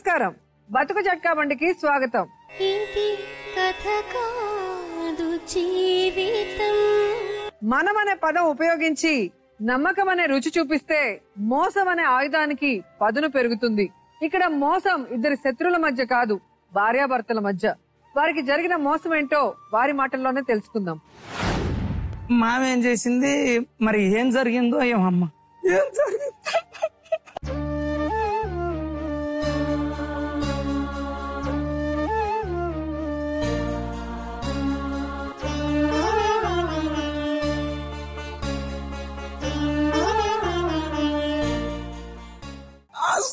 నమస్కారం. బతుకు జట్కా బండికి స్వాగతం. మనం అనే పదం ఉపయోగించి నమ్మకం అనే రుచి చూపిస్తే మోసం అనే ఆయుధానికి పదును పెరుగుతుంది. ఇక్కడ మోసం ఇద్దరి శత్రువుల మధ్య కాదు, భార్యాభర్తల మధ్య. వారికి జరిగిన మోసం ఏంటో వారి మాటల్లోనే తెలుసుకుందాం. మామేం చేసింది మరి, ఏం జరిగిందో ఏమమ్మా, ఏం జరిగింది?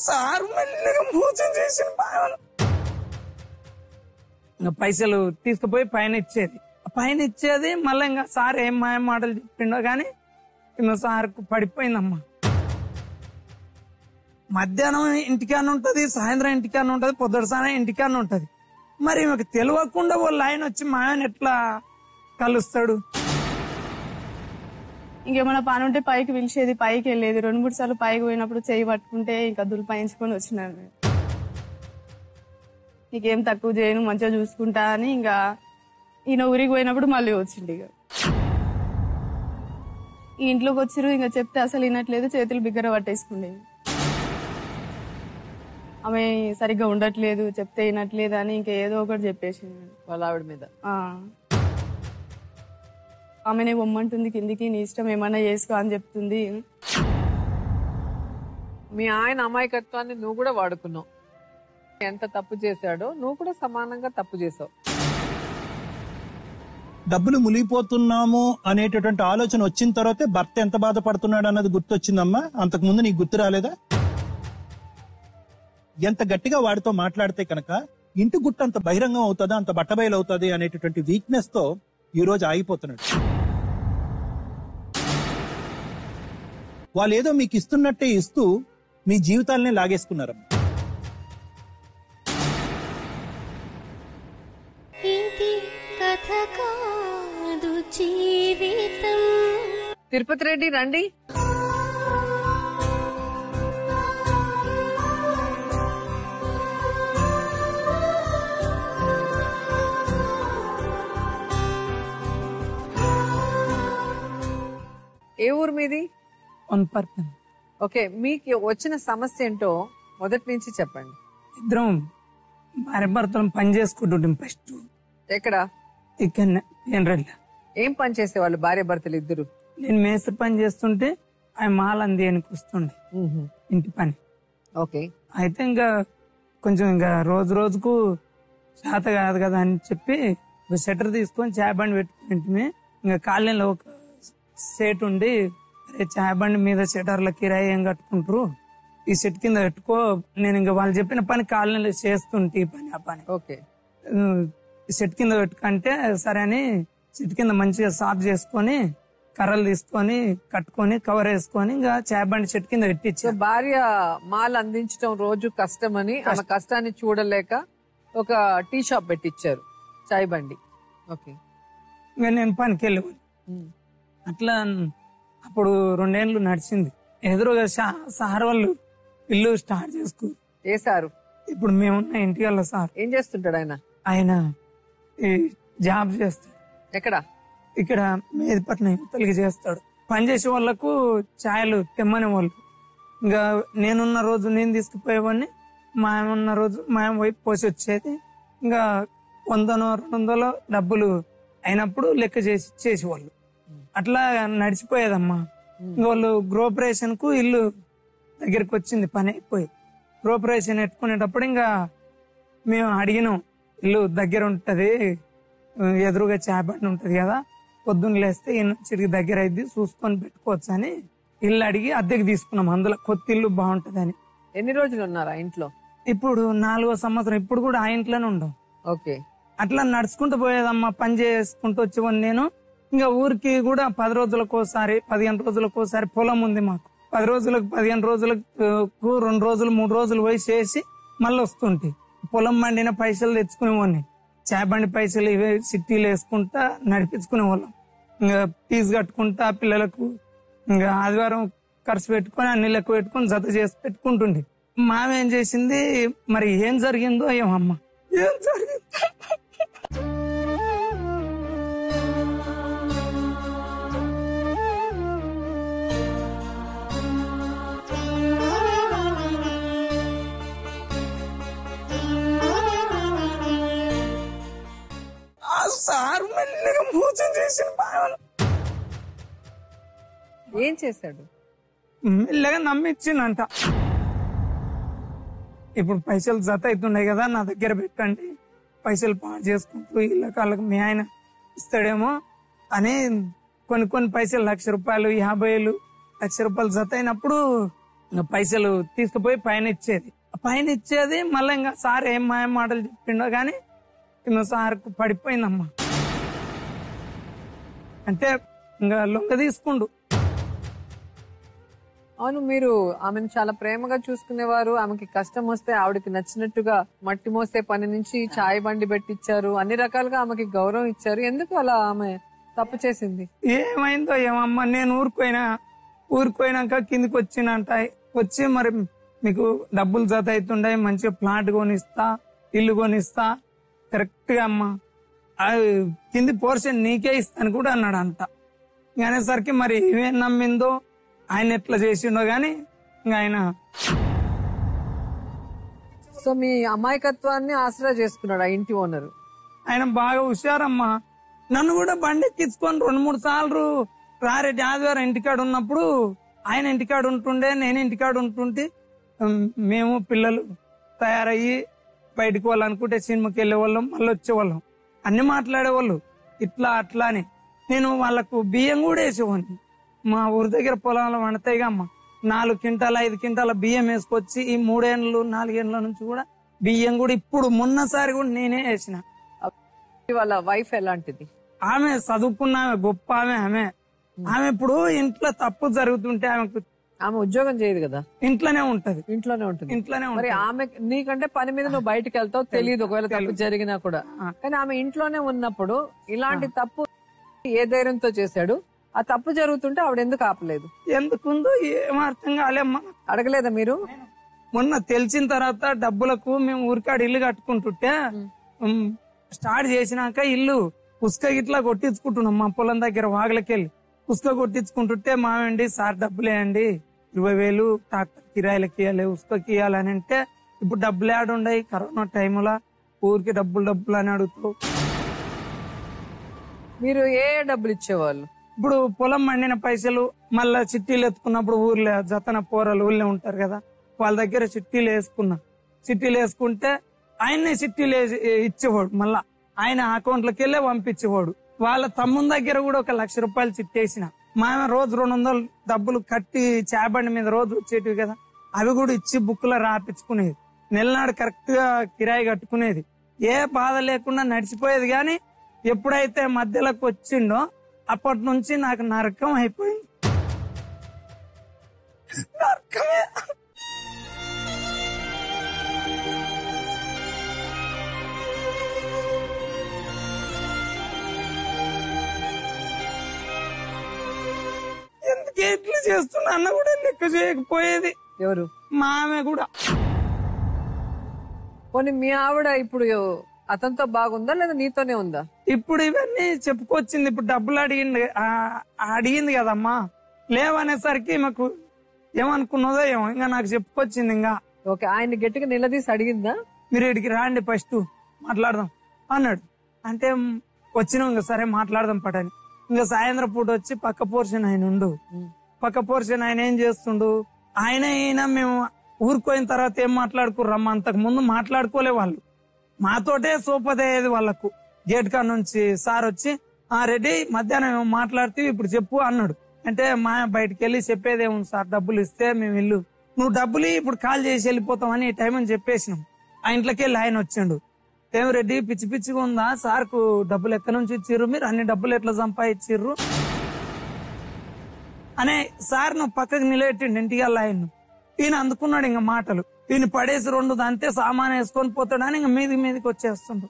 సార్ మెల్లగా మోసం చేసిన పైసలు తీసుకుపోయి పైన ఇచ్చేది మళ్ళీ ఇంకా సార్ ఏం మాయ మాటలు చెప్పిండో గానీ సార్కు పడిపోయిందమ్మా. మధ్యాహ్నం ఇంటికాన ఉంటది, సాయంత్రం ఇంటికాన ఉంటది, పొద్దుసారి ఇంటికాన ఉంటది. మరి మాకు తెలియకుండా వాళ్ళు ఆయన వచ్చి మాయని ఎట్లా కలుస్తాడు? ఇంకేమైనా పని ఉంటే పైకి పిలిచేది, పైకి వెళ్ళేది. 2-3 సార్లు పైకి పోయినప్పుడు చేయి పట్టుకుంటే ఇంకా దులిపాయించుకొని వచ్చినాను. నీకేం తక్కువ చేయను, మంచిగా చూసుకుంటా అని ఇంకా ఈయన ఊరికి పోయినప్పుడు మళ్ళీ వచ్చిండు. ఇక ఈ ఇంట్లోకి వచ్చిరు, ఇంకా చెప్తే అసలు వినట్లేదు, చేతులు బిగ్గర పట్టేసుకుండేది. ఆమె సరిగ్గా ఉండట్లేదు, చెప్తే వినట్లేదు అని ఇంకా ఏదో ఒకటి చెప్పేసింది వాళ్ళ ఆవిడ మీద. ఆమెనే బొమ్మంటుంది కిందికి, నీ ఇష్టం ఏమన్నా చేసుకో అని చెప్తుంది. మీ ఆయన అమాయకత్వాన్ని నువ్వు కూడా వాడుకున్నావు. ఎంత తప్పు చేశాడో నువ్వు కూడా సమానంగా తప్పు చేసావు. డబ్బులు మునిగిపోతున్నాము అనేటటువంటి ఆలోచన వచ్చిన తర్వాతే భర్త ఎంత బాధపడుతున్నాడు అన్నది గుర్తొచ్చిందమ్మా. అంతకు ముందు నీకు గుర్తు రాలేదా? ఎంత గట్టిగా వాడితో మాట్లాడితే కనుక ఇంటి గుట్ట అంత బహిరంగం అవుతుందా, అంత బట్టబయలు అవుతుంది అనేటటువంటి వీక్నెస్ తో ఈ రోజు ఆగిపోతున్నాడు. వాళ్ళు ఏదో మీకు ఇస్తున్నట్టే ఇస్తూ మీ జీవితాలనే లాగేసుకున్నారమ్మా. తిరుపతి రెడ్డి రండి. ఏ ఊరు మీది? ఓకే, మీకు వచ్చిన సమస్య ఏంటో మొదటి నుంచి చెప్పండి. ఇద్దరం భార్య భర్తలు పని చేసుకుంటుంటాం. ఫస్ట్ ఎక్కడ? ఇక్కడ. ఏం పని చేసేవాళ్ళు భార్య భర్తలు ఇద్దరు? నేను మేస్త్రి పని చేస్తుంటే ఆయన మాలంది అని కూస్తుండే ఇంటి పని. ఓకే. అయితే ఇంకా కొంచెం ఇంకా రోజు రోజుకు చేత కాదు కదా అని చెప్పి షట్టర్ తీసుకొని చాయ్ బండి పెట్టుకుంటే, ఇంకా కాలనీలో ఒక సెట్ ఉండి, చాయ్ బండి మీద షటర్ల కిరాయి ఏం కట్టుకుంటారు, ఈ సెట్ కింద పెట్టుకో, నేను ఇంకా వాళ్ళు చెప్పిన పని కాలనీలో చేస్తుంటే ఈ పని ఆ పని. ఓకే. సెట్ కింద పెట్టుకుంటే సరే అని సెట్ కింద మంచిగా సాఫ్ చేసుకొని కర్రలు తీసుకొని కట్టుకొని కవర్ వేసుకొని ఇంకా చాయ్ బండి చెట్టు కింద పెట్టించు. భార్య మాల్ అందించడం రోజు కష్టమని ఆమె కష్టాన్ని చూడలేక ఒక టీ షాప్ పెట్టించారు, చాయ్ బండి. ఓకే. ఇంకా నేను పనికి వెళ్ళేవాడిని. అట్లా అప్పుడు 2 ఏళ్ళు నడిచింది. ఎదురుగా సార్ వాళ్ళు ఇల్లు స్టార్ట్ చేసుకో. ఏ సారు? ఇప్పుడు మేమున్న ఇంటి వాళ్ళ సార్. ఏం చేస్తుంటాడు ఆయన? ఆయన జాబ్ చేస్తాడు. ఎక్కడ? ఇక్కడ మేదిపట్నం తెలుగు చేస్తాడు. పనిచేసే వాళ్ళకు ఛాయలు తెమ్మనే వాళ్ళు. ఇంకా నేనున్న రోజు నేను తీసుకుపోయేవాడిని, మాయం ఉన్న రోజు మాయం వైపు పోసి వచ్చేది. ఇంకా 100-200 డబ్బులు అయినప్పుడు లెక్క చేసేవాళ్ళు. అట్లా నడిచిపోయేదమ్మా. ఇంకా వాళ్ళు గృహప్రవేశన్ కు ఇల్లు దగ్గరికి వచ్చింది, పని అయిపోయి గృహప్రవేశం పెట్టుకునేటప్పుడు ఇంకా మేము అడిగినాం, ఇల్లు దగ్గర ఉంటది, ఎదురుగా చాయ్ బండి ఉంటది కదా, పొద్దున్న లేస్తే చిరిగి దగ్గర అయింది, చూసుకొని పెట్టుకోవచ్చు అని ఇల్లు అడిగి అద్దెకి తీసుకున్నాం. అందులో కొత్త ఇల్లు బాగుంటదని. ఎన్ని రోజులు ఉన్నారు ఆ ఇంట్లో? ఇప్పుడు 4వ సంవత్సరం. ఇప్పుడు కూడా ఆ ఇంట్లోనే ఉండం. ఓకే. అట్లా నడుచుకుంటూ పోయేదమ్మా, పని చేసుకుంటూ వచ్చేవాడిని నేను. ఇంకా ఊరికి కూడా 10 రోజులకోసారి 15 రోజులకోసారి పొలం ఉంది మాకు. 10 రోజులకు 15 రోజులకు 2 రోజులు 3 రోజులు పోయి చేసి మళ్ళీ వస్తుంటే పొలం మండిన పైసలు తెచ్చుకునేవాడిని. చాయ్ బండి పైసలు ఇవే సిట్టీలు వేసుకుంటా నడిపించుకునే వాళ్ళం. ఇంకా ఫీజు కట్టుకుంటా పిల్లలకు ఇంకా ఆదివారం ఖర్చు పెట్టుకొని అన్ని లెక్క పెట్టుకొని జత చేసి పెట్టుకుంటుండే. మామ ఏం చేసింది మరి ఏం జరిగిందో ఏమమ్మా, ఏం జరిగిందో సార్ మెల్లగా మోసం చేసిన బావను ఏం చేశాడు? మెల్లగా నమ్మిచ్చిందంట. ఇప్పుడు పైసలు జత అవుతున్నాయి కదా, నా దగ్గర పెట్టండి, పైసలు పాడు చేసుకుంటూ ఇళ్ళ కాళ్ళకు మీ ఆయన ఇస్తాడేమో అని కొన్ని పైసలు 1,00,000 రూపాయలు, 50,000, 1,00,000 రూపాయలు జత అయినప్పుడు పైసలు తీసుకుపోయి పైన ఇచ్చేది. మళ్ళీ ఇంకా సార్ ఏం మాయ మాటలు చెప్పిండో గానీ ఇంకా సార్కు పడిపోయిందమ్మా. అంటే ఇంకా లొంగ తీసుకుండు. అవును, మీరు ఆమెను చాలా ప్రేమగా చూసుకునేవారు. ఆమెకి కష్టం వస్తే ఆవిడకి నచ్చినట్టుగా మట్టి మోసే పని నుంచి చాయ్ బండి పెట్టించారు, అన్ని రకాలుగా ఆమెకి గౌరవం ఇచ్చారు. ఎందుకు అలా ఆమె తప్పు చేసింది? ఏమైందో ఏమమ్మా, నేను ఊరుకోయినాక కిందికి వచ్చినంట. వచ్చి మరి మీకు డబ్బులు జత అవుతుండే, మంచిగా ప్లాట్ కొనిస్తా, ఇల్లు కొనిస్తా, కరెక్ట్ గా అమ్మా కింది పోర్షన్ నీకే ఇస్తాను కూడా అన్నాడు అంట. అనేసరికి మరి ఏమేం నమ్మిందో, ఆయన ఎట్లా చేసిండో గాని ఇంకా ఆయన సో మీ అమాయకత్వాన్ని ఆసరా చేసుకున్నాడు ఆ ఇంటి ఓనరు. ఆయన బాగా హుషారమ్మా. నన్ను కూడా బండి ఎక్కించుకొని 2-3 సార్లు రారెడ్డి ఆదివారం ఇంటికాడ ఉన్నప్పుడు ఆయన ఇంటికాడ ఉంటుండే, నేను ఇంటికాడ ఉంటుంటే మేము పిల్లలు తయారయ్యి బయటకు వాళ్ళనుకుంటే సినిమాకి వెళ్ళే వాళ్ళం, మళ్ళీ వచ్చేవాళ్ళం, అన్ని మాట్లాడేవాళ్ళు ఇట్లా అట్లా అని. నేను వాళ్ళకు బియ్యం కూడా వేసేవాడిని. మా ఊరి దగ్గర పొలాలు వండుతాయిగా అమ్మ, 4 క్వింటాల 5 క్వింటాల బియ్యం వేసుకొచ్చి ఈ 3 ఏళ్ళు 4 ఏళ్ళ నుంచి కూడా బియ్యం కూడా ఇప్పుడు మొన్నసారి కూడా నేనే వేసిన. వాళ్ళ వైఫ్ ఎలాంటిది? ఆమె చదువుకున్న గొప్ప ఆమె ఇప్పుడు ఇంట్లో తప్పు జరుగుతుంటే ఆమె ఉద్యోగం చేయదు కదా, ఇంట్లోనే ఉంటది. మరి ఆమె నీకంటే పని మీద నువ్వు బయటకు వెళ్తావు, తెలియదు ఒకవేళ తప్పు జరిగినా కూడా. కానీ ఆమె ఇంట్లోనే ఉన్నప్పుడు ఇలాంటి తప్పు ఏ ధైర్యంతో చేశాడు? ఆ తప్పు జరుగుతుంటే ఆవిడ ఎందుకు ఆపలేదు? ఎందుకుందో ఏం అర్థం కాలేమ్మా. అడగలేదా మీరు? మొన్న తెలిసిన తర్వాత డబ్బులకు మేము ఊరికాడ ఇల్లు కట్టుకుంటుంటే స్టార్ట్ చేసినాక ఇల్లు పుస్తక ఇట్లా కొట్టించుకుంటున్నాం. మా పొలం దగ్గర వాగలకెళ్ళి పుస్తక కొట్టించుకుంటుంటే మావండి సార్ డబ్బులేయండి, 20,000 ట్రాక్టర్ కిరాయిలకి ఇవ్వాలి, ఉసుకకి ఇవ్వాలని అంటే ఇప్పుడు డబ్బులు ఆడుండయి, కరోనా టైములా ఊరికి డబ్బులు అని అడుగుతావు. మీరు ఏ డబ్బులు ఇచ్చేవాళ్ళు? ఇప్పుడు పొలం మండిన పైసలు, మళ్ళా చిట్టీలు ఎత్తుకున్నప్పుడు ఊర్లో జతన పోరలు ఊళ్ళో ఉంటారు కదా, వాళ్ళ దగ్గర చిట్టీలు వేసుకుంటే ఆయన్నే చిట్టీలు ఇచ్చేవాడు. మళ్ళా ఆయన అకౌంట్లోకి వెళ్ళే పంపించేవాడు. వాళ్ళ తమ్ముని దగ్గర కూడా 1,00,000 రూపాయలు చిట్టేసిన. మామే రోజు 200 డబ్బులు కట్టి చేబండి మీద రోజు వచ్చేటివి కదా, అవి కూడా ఇచ్చి బుక్లో రాపించుకునేది. నెలనాడు కరెక్ట్ గా కిరాయి కట్టుకునేది. ఏ బాధ లేకుండా నడిచిపోయేది. కానీ ఎప్పుడైతే మధ్యలోకి వచ్చిండో అప్పటి నుంచి నాకు నరకం అయిపోయింది. నరకమే. ఎందుకే ఇట్లా చేస్తున్నా అన్న కూడా లెక్క చేయకపోయేది. ఎవరు? మా ఆమె కూడా. పోనీ మీ ఆవిడ ఇప్పుడు అతనితో బాగుందా లేదా నీతోనే ఉందా? ఇప్పుడు ఇవన్నీ చెప్పుకొచ్చింది. ఇప్పుడు డబ్బులు అడిగింది కదమ్మా, లేవనేసరికి మాకు ఏమనుకున్నదో ఏమో ఇంకా నాకు చెప్పుకొచ్చింది. ఇంకా ఓకే, ఆయన గట్టిగా నిలదీసి అడిగిందా? మీరు ఇక్కడికి రాండి ఫస్ట్ మాట్లాడదాం అన్నాడు. అంటే వచ్చినాం, ఇంకా సరే మాట్లాడదాం పడని. ఇంకా సాయంత్రం పూట వచ్చి పక్క పోర్షన్ ఆయన ఉండు. పక్క పోర్షన్ ఆయన ఏం చేస్తుండు, ఆయన మేము ఊరుకోయిన తర్వాత ఏం మాట్లాడుకుర్రమ్మా, అంతకు ముందు మాట్లాడుకోలే వాళ్ళు. మాతోటే సోపదయ్యేది వాళ్ళకు. గేట్ కాడ నుంచి సార్ వచ్చి రెడ్డి మధ్యాహ్నం ఏమో మాట్లాడితే ఇప్పుడు చెప్పు అన్నాడు. అంటే మా బయటకు వెళ్ళి చెప్పేదేముంది సార్, డబ్బులు ఇస్తే మేము ఇల్లు, నువ్వు డబ్బులు ఇప్పుడు కాల్ చేసి వెళ్ళిపోతామని ఈ టైం అని చెప్పేసినాం. ఆ ఇంట్లోకి వెళ్ళి ఆయన వచ్చిండు. ఏం రెడ్డి పిచ్చి పిచ్చిగా ఉందా, సార్కు డబ్బులు ఎక్కడి నుంచి ఇచ్చిర్రు, మీరు అన్ని డబ్బులు ఎట్లా సంపాదించిర్రు అనే సార్ నువ్వు పక్కకు నిలబెట్టిండు ఇంటికి వెళ్ళి ఆయన. ఈయన అందుకున్నాడు ఇంకా మాటలు. ఈయన పడేసి 2 అంతే సామాన్ వేసుకొని పోతాడని ఇంకా మీదికి వచ్చేస్తుండ్రు.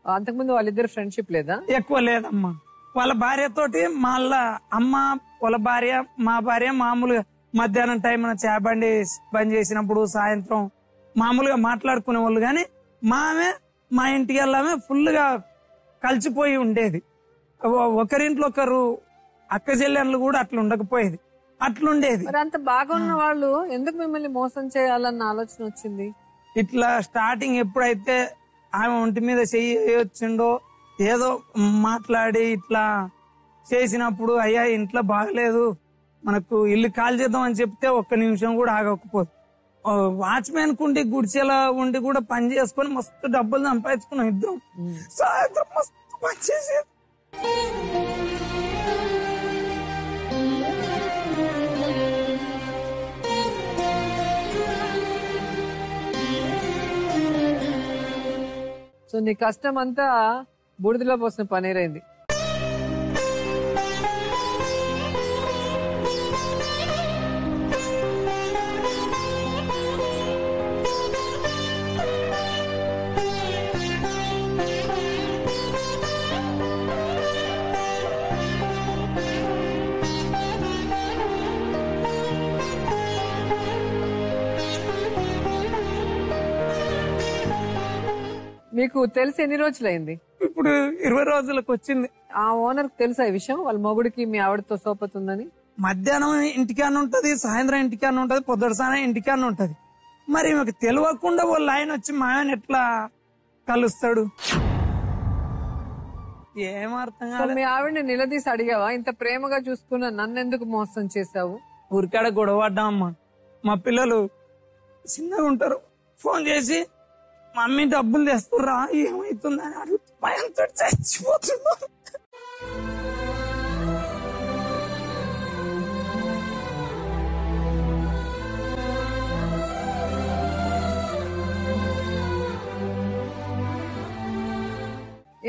అంతకుముందు వాళ్ళిద్దరు ఫ్రెండ్షిప్ లేదా? ఎక్కువ లేదమ్మా. వాళ్ళ భార్యతోటి వాళ్ళ అమ్మ, వాళ్ళ భార్య, మా భార్య మామూలుగా మధ్యాహ్నం టైం చేబండి బంద్ చేసినప్పుడు సాయంత్రం మామూలుగా మాట్లాడుకునే వాళ్ళు. కానీ మా ఇంటికి వెళ్ళామే ఫుల్ గా కలిసిపోయి ఉండేది. ఒకరింట్లో ఒకరు అక్క చెల్లెళ్ళు కూడా అట్లా ఉండకపోయేది, అట్లుండేది. మరి అంత బాగున్న వాళ్ళు ఎందుకు మిమ్మల్ని మోసం చేయాలన్న ఆలోచన వచ్చింది? ఇట్లా స్టార్టింగ్ ఎప్పుడైతే ఆమె ఒంటి మీద వచ్చిండో ఏదో మాట్లాడి ఇట్లా చేసినప్పుడు, అయ్యా ఇంట్లో బాగలేదు మనకు ఇల్లు కాల్ చేద్దాం అని చెప్తే ఒక్క నిమిషం కూడా ఆగకపోదు. వాచ్మెన్ కుండి గుడిచెలా ఉండి కూడా పని చేసుకొని మస్తు డబ్బులు సంపాదించుకున్నాం ఇద్దరం. సాయంత్రం మస్తు పని చేసేది. సో నీ కష్టం అంతా బూడిదలో పోసిన పనేరైంది. మీకు తెలిసి ఎన్ని రోజులైంది? ఇప్పుడు 20 రోజులకు వచ్చింది. ఆ ఓనర్ తెలుసా ఈ విషయం? వాళ్ళ మొగుడికి మీ ఆవిడతో సోపతుందని? మధ్యాహ్నం ఇంటికాన్న ఉంటది, సాయంత్రం ఇంటికాన్న ఉంటది, పొద్దుసాన ఇంటికాన్న ఉంటది. మరి మీకు తెలియకుండా వాళ్ళు ఆయన వచ్చి మా ఆయన ఎట్లా కలుస్తాడు? ఏమర్థం కాదు. మీ ఆవిడని నిలదీసి అడిగావా? ఇంత ప్రేమగా చూసుకున్న నన్నెందుకు మోసం చేశావు? ఊరికాడ గొడవ పడ్డామమ్మా. మా పిల్లలు చిన్నగా ఉంటారు, ఫోన్ చేసి మమ్మీ డబ్బులు తెస్తుర్రా ఏమైతుందని అడుగుతూ భయంతో చచ్చిపోతున్నారు.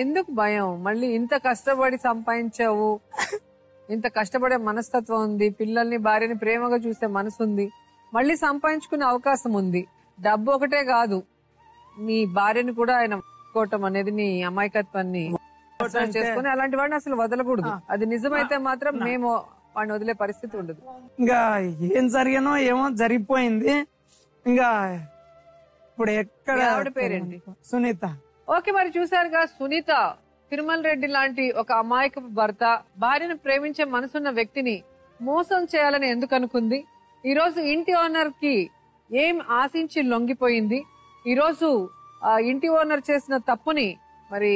ఎందుకు భయం? మళ్ళీ ఇంత కష్టపడి సంపాదించావు, ఇంత కష్టపడే మనస్తత్వం ఉంది, పిల్లల్ని భార్యని ప్రేమగా చూసే మనసు ఉంది, మళ్ళీ సంపాదించుకునే అవకాశం ఉంది. డబ్బు ఒకటే కాదు, నీ భార్యని కూడా ఆయన కోటం అనేది నీ అమాయకత్వాన్ని చేసుకుని అలాంటి వాడిని అసలు వదలకూడదు. అది నిజమైతే మాత్రం మేము వాడిని వదిలే పరిస్థితి ఉండదు. ఇంకా ఏం జరిగానో ఏమో జరిగిపోయింది. ఇంకా ఇప్పుడు ఎక్కడ? ఆవిడ పేరేంటి? సునీత. ఓకే, మరి చూసారుగా, సునీత తిరుమల రెడ్డి లాంటి ఒక అమాయకపు భర్త భార్యను ప్రేమించే మనసున్న వ్యక్తిని మోసం చేయాలని ఎందుకు అనుకుంది? ఈ రోజు ఇంటి ఓనర్ కి ఏం ఆశించి లొంగిపోయింది? ఈ రోజు ఇంటి ఓనర్ చేసిన తప్పుని మరి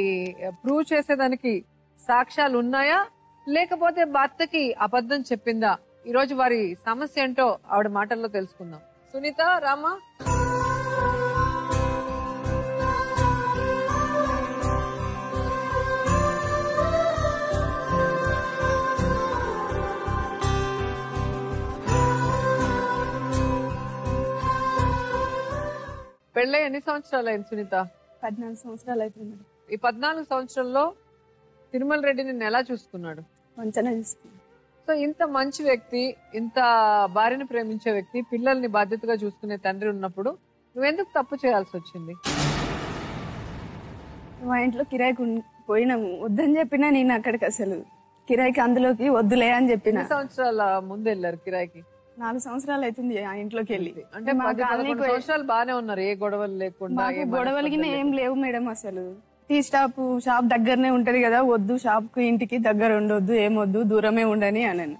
ప్రూవ్ చేసేదానికి సాక్ష్యాలు ఉన్నాయా, లేకపోతే భర్తకి అబద్ధం చెప్పిందా? ఈ రోజు వారి సమస్య ఏంటో ఆవిడ మాటల్లో తెలుసుకుందాం. సునీత, రామా. పెళ్ళై ఎన్ని సంవత్సరాలు అయింది సునీత? 14 సంవత్సరాలు అవుతుంది. ఈ 14 సంవత్సరాల్లో తిరుమల రెడ్డిని ఎలా చూసుకున్నాడు? మంచిగా చూసుకున్నాడు. సో ఇంత మంచి వ్యక్తి, ఇంత భార్యను ప్రేమించే వ్యక్తి, పిల్లల్ని బాధ్యతగా చూసుకునే తండ్రి ఉన్నప్పుడు నువ్వెందుకు తప్పు చేయాల్సి వచ్చింది? మా ఇంట్లో కిరాయికి పోయినాము, వద్దని చెప్పినా నేను అక్కడికి అసలు కిరాయికి అందులోకి వద్దులే అని చెప్పిన. ఎన్ని సంవత్సరాల ముందు వెళ్ళారు కిరాయికి? 4 సంవత్సరాలు అవుతుంది ఆ ఇంట్లోకి వెళ్ళి. అంటే 10-11 సంవత్సరాలు బానే ఉన్నారు, ఏ గొడవలు లేకుండా. గొడవలకి ఏం లేవు మేడం. అసలు టీ షాప్ దగ్గరనే ఉంటది కదా, వద్దు షాప్ కు ఇంటికి దగ్గర ఉండొద్దు, ఏమొద్దు దూరమే ఉండని అన్నాను.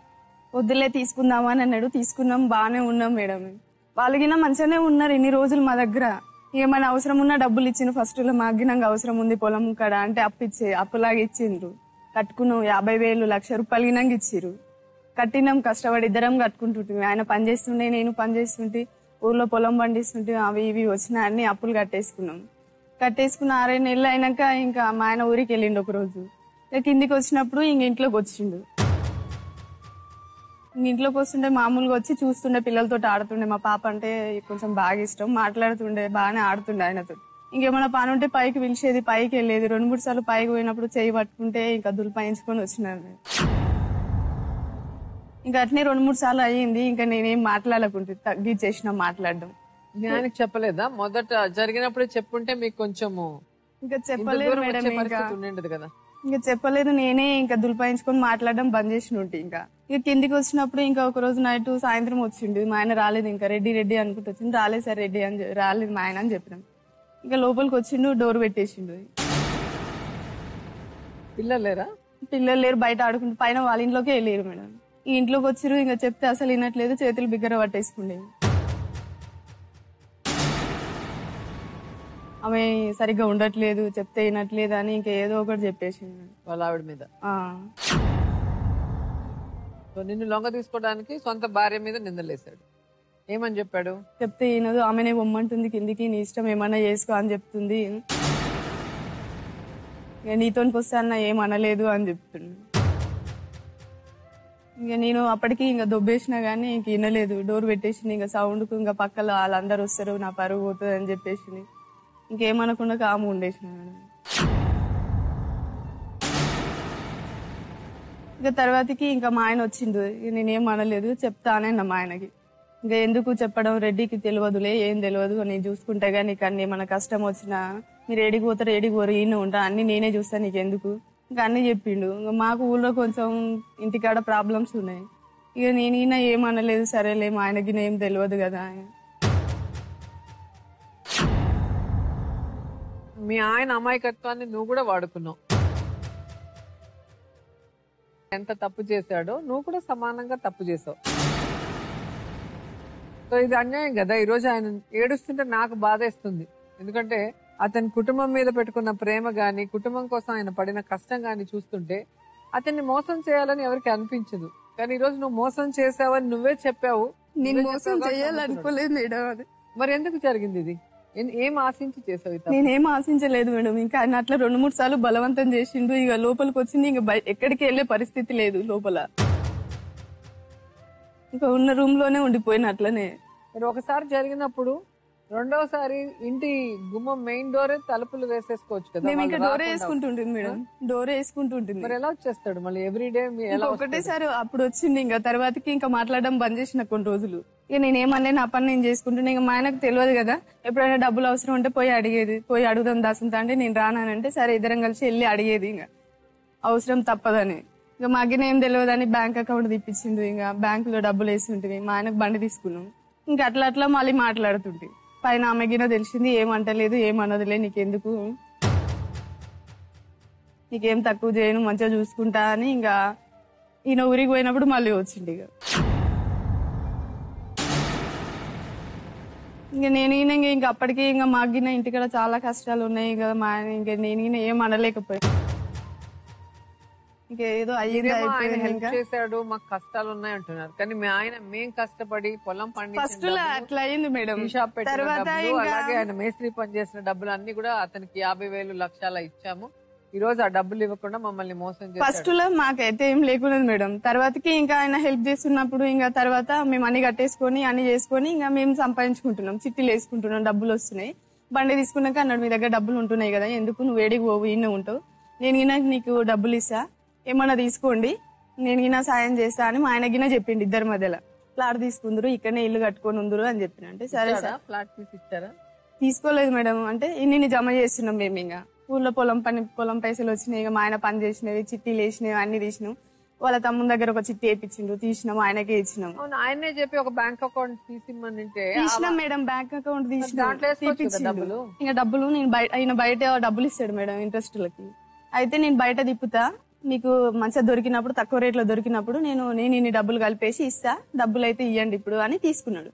వద్దులే తీసుకుందామా అని అన్నాడు. తీసుకున్నాం, బాగానే ఉన్నాం మేడం. వాళ్ళకినా మంచిగానే ఉన్నారు ఇన్ని రోజులు మా దగ్గర. ఏమైనా అవసరం ఉన్నా డబ్బులు ఇచ్చిండు. ఫస్ట్ లో మాగినంగా అవసరం ఉంది పొలం కాడ అంటే అప్పులాగా ఇచ్చిండ్రు. కట్టుకున్నాం 50,000 1,00,000 గినంగా ఇచ్చిర్రు. కట్టినాం, కష్టపడి ఇద్దరం కట్టుకుంటుంటే. ఆయన పని చేస్తుండే, నేను పని చేస్తుంటే, ఊర్లో పొలం పండిస్తుంటే అవి ఇవి వచ్చిన అన్ని అప్పులు కట్టేసుకున్నాం. 6 నెలలు అయినాక ఇంకా మా ఆయన ఊరికి వెళ్ళిండు. ఒక రోజు కిందికి వచ్చినప్పుడు ఇంట్లోకి వచ్చిండు. ఇంట్లోకి వస్తుండే మామూలుగా వచ్చి చూస్తుండే, పిల్లలతో ఆడుతుండే. మా పాప అంటే కొంచెం బాగా ఇష్టం, మాట్లాడుతుండే, బాగానే ఆడుతుండే ఆయనతో. ఇంకేమైనా పని ఉంటే పైకి పిలిచేది, పైకి వెళ్ళేది. 2-3 సార్లు పైకి పోయినప్పుడు చేయి పట్టుకుంటే ఇంకా దులిపాయించుకొని వచ్చినారు. ఇంకా అట్నే 2-3 సార్లు అయ్యింది. ఇంకా నేనేం మాట్లాడకుంటే తగ్గించేసిన మాట్లాడడం. ఆయనకు చెప్పలేదా? మొదట జరిగినప్పుడే చెప్పుంటే మీకు కొంచెము ఇంకా చెప్పలేదు మేడం. ఉండేది కదా. ఇంకా చెప్పలేదు. నేనే ఇంకా దులిపాయించుకొని మాట్లాడడం బంద్ చేసినట్టు. ఇంకా కిందికి వచ్చినప్పుడు ఇంకా ఒక రోజు నైట్ సాయంత్రం వచ్చిండు. మా ఆయన రాలేదు. ఇంకా రెడ్డి అనుకుంటూ వచ్చింది. రాలేదు సార్ రెడ్డి అని రాలేదు మా ఆయన అని చెప్పినాం. ఇంకా లోపలికి వచ్చిండు, డోర్ పెట్టేసిండు. పిల్లలు లేరా? పిల్లలు లేరు, బయట ఆడుకుంటూ. పైన వాళ్ళ ఇంట్లోకి వెళ్ళారు మేడం. ఈ ఇంట్లోకి వచ్చిరు. ఇంకా చెప్తే అసలు వినట్లేదు, చేతులు బిగ్గర పట్టేసుకుండే. ఆమె సరిగ్గా ఉండట్లేదు, చెప్తే వినట్లేదు అని ఇంకా ఏదో ఒకటి చెప్పేసింది వాళ్ళ ఆవిడ మీద. నిన్ను లొంగ తీసుకోవడానికి సొంత భార్య మీద నిందలేశాడు. ఏమని చెప్పాడు? చెప్తే వినదు, ఆమెనే బొమ్మంటుంది కిందికి, నీ ఇష్టం ఏమన్నా చేసుకో అని చెప్తుంది. నీతోనికి వస్తే అన్న ఏమనలేదు అని చెప్తుంది. ఇంకా నేను అప్పటికి ఇంకా దొబ్బేసినా గానీ ఇంక వినలేదు. డోర్ పెట్టేసింది. ఇంకా సౌండ్కు ఇంకా పక్కల వాళ్ళందరూ వస్తారు, నా పరుగు పోతుంది అని చెప్పేసింది. ఇంకేమనకుండా కాము ఉండేసిన. ఇంకా తర్వాతకి ఇంకా మా ఆయన వచ్చిండు. నేనేం అనలేదు, చెప్తానే మా ఆయనకి. ఇంకా ఎందుకు చెప్పడం, రెడ్డికి తెలియదులే, ఏం తెలియదు, నేను చూసుకుంటా గానీ నీకు అన్ని ఏమన్నా కష్టం వచ్చినా మీరు ఏడికి పోతారు, ఏడికి పోరు, ఈయన ఉంటా, అన్ని నేనే చూస్తాను, నీకెందుకు ఇంకా అన్ని చెప్పిండు. ఇంకా మాకు ఊళ్ళో కొంచెం ఇంటికాడ ప్రాబ్లమ్స్ ఉన్నాయి. ఇక నేను ఈయన ఏమనలేదు, సరేలే మా ఆయనకి ఏం తెలియదు కదా. మీ ఆయన అమాయకత్వాన్ని నువ్వు కూడా వాడుకున్నావు. ఎంత తప్పు చేశాడో నువ్వు కూడా సమానంగా తప్పు చేసావు. సో ఇది అన్యాయం కదా. ఈరోజు ఆయన ఏడుస్తుంటే నాకు బాధేస్తుంది. ఎందుకంటే అతని కుటుంబం మీద పెట్టుకున్న ప్రేమ గాని, కుటుంబం కోసం ఆయన పడిన కష్టం గాని చూస్తుంటే అతన్ని మోసం చేయాలని ఎవరికి అనిపించదు. కానీ ఈ రోజు నువ్వు మోసం చేసావని నువ్వే చెప్పావు. నేను మోసం చేయాలనుకోలేదు మేడం. అది మరి ఎందుకు జరిగింది ఇది? ఏం ఆశించి చేసావు? నేనేం ఆశించలేదు మేడం. ఇంకా ఆయన అట్లా 2-3 సార్లు బలవంతం చేసిండు. ఇక లోపలికి వచ్చింది. ఇంకా ఎక్కడికి వెళ్లే పరిస్థితి లేదు లోపల. ఇంకా ఉన్న రూమ్ లోనే ఉండిపోయిన అట్లనే. మరి ఒకసారి జరిగినప్పుడు రెండోసారి ఇంటి గుమ్మం మెయిన్ డోరే తలుపులు వేసేసుకోవచ్చు కదా. మేము ఇంకా డోరే వేసుకుంటుంటుంది మేడం, డోరే వేసుకుంటుంటుంది. మరి ఎలా వచ్చేస్తాడు మళ్ళీ ఎవ్రీడే? ఒకటేసారి అప్పుడు వచ్చింది. ఇంకా తర్వాతకి ఇంకా మాట్లాడడం బంద్ చేసిన కొన్ని రోజులు. ఇక నేనేమన్నా నా పని నేను చేసుకుంటున్నా. ఇంకా మా ఆయనకు తెలియదు కదా, ఎప్పుడైనా డబ్బులు అవసరం ఉంటే పోయి అడిగేది. పోయి అడుగుదాం దాసుంతా అంటే నేను రానంటే సరే ఇద్దరం కలిసి వెళ్ళి అడిగేది. ఇంకా అవసరం తప్పదని. ఇంకా మాకిన ఏం తెలియదని బ్యాంక్ అకౌంట్ తెప్పించిండు. ఇంకా బ్యాంకులో డబ్బులు వేసి ఉంటుంది. మా ఆయనకు బండి తీసుకున్నాం. ఇంకా అట్లా మళ్ళీ మాట్లాడుతుంటే పైన ఆమె గిన తెలిసింది. ఏమంటలేదు, ఏమన్నదిలే, నీకెందుకు, నీకేం తక్కువ చేయను, మంచిగా చూసుకుంటా అని. ఇంకా ఈయన ఊరికి పోయినప్పుడు మళ్ళీ వచ్చింది. ఇంకా నేను ఇంకా అప్పటికి ఇంకా మాగిన ఇంటికాడ చాలా కష్టాలు ఉన్నాయి కదా. మా ఆయన ఇంకా నేను ఏం అనలేకపోయా. ఇంకేదో అయ్యింది చేశాడు, మాకు కష్టాలు ఉన్నాయి అంటున్నారు. కానీ మీ ఆయన మేం కష్టపడి పొలం ఫస్ట్ అట్లా అయింది మేడం. షాప్ పెట్టిన డబ్బులు, అలాగే ఆయన మేస్త్రి పని చేసిన డబ్బులు అన్ని కూడా అతనికి 50,000 లక్షల ఇచ్చాము. ఈ రోజు ఆ డబ్బులు ఇవ్వకుండా మమ్మల్ని మోసం చేశాడు. ఫస్ట్ లో మాకైతే ఏం లేకున్నది మేడం. తర్వాతకి ఇంకా ఆయన హెల్ప్ చేస్తున్నప్పుడు ఇంకా తర్వాత మేము అన్ని కట్టేసుకొని అన్ని చేసుకొని ఇంకా మేము సంపాదించుకుంటున్నాం, చిట్టీలు వేసుకుంటున్నాం, డబ్బులు వస్తున్నాయి. బండి తీసుకున్నాక అన్నాడు, మీ దగ్గర డబ్బులు ఉంటున్నాయి కదా, ఎందుకు నువ్వు వేడికి పోవు, ఈయన ఉంటావు, నేను ఈయన నీకు డబ్బులు ఇస్తా, ఏమన్నా తీసుకోండి, నేను ఈయన సాయం చేస్తా అని మా ఆయన గిన చెప్పిండు. ఇద్దరి మధ్యలో ఫ్లాట్ తీసుకుందరు, ఇక్కడనే ఇల్లు కట్టుకొని ఉందరు అని చెప్పిన. అంటే సరే సార్. ఫ్లాట్ తీసి ఇచ్చారా? తీసుకోలేదు మేడం. అంటే ఇన్ని జమ చేస్తున్నాం మేము. ఇంకా ఊళ్ళో పొలం పైసలు వచ్చినాయి. ఇక మా ఆయన పని చేసినవి, చిట్టీలు వేసినవి అన్ని తీసినాం. వాళ్ళ తమ్ముని దగ్గర ఒక చిట్టి వేయించిండు, తీసినాం, ఆయనకే ఇచ్చినాం. ఆయనే చెప్పి ఒక బ్యాంక్ అకౌంట్ తీసిమ్మని తీసినాం మేడం. బ్యాంక్ అకౌంట్ తీసినాం. ఇంకా డబ్బులు నేను ఆయన బయట డబ్బులు ఇస్తాడు మేడం ఇంట్రెస్ట్లకి. అయితే నేను బయట తిప్పుతా, మీకు మంచిగా దొరికినప్పుడు, తక్కువ రేట్లో దొరికినప్పుడు నేను ఇన్ని డబ్బులు కలిపేసి ఇస్తా, డబ్బులు అయితే ఇవ్వండి ఇప్పుడు అని తీసుకున్నాడు.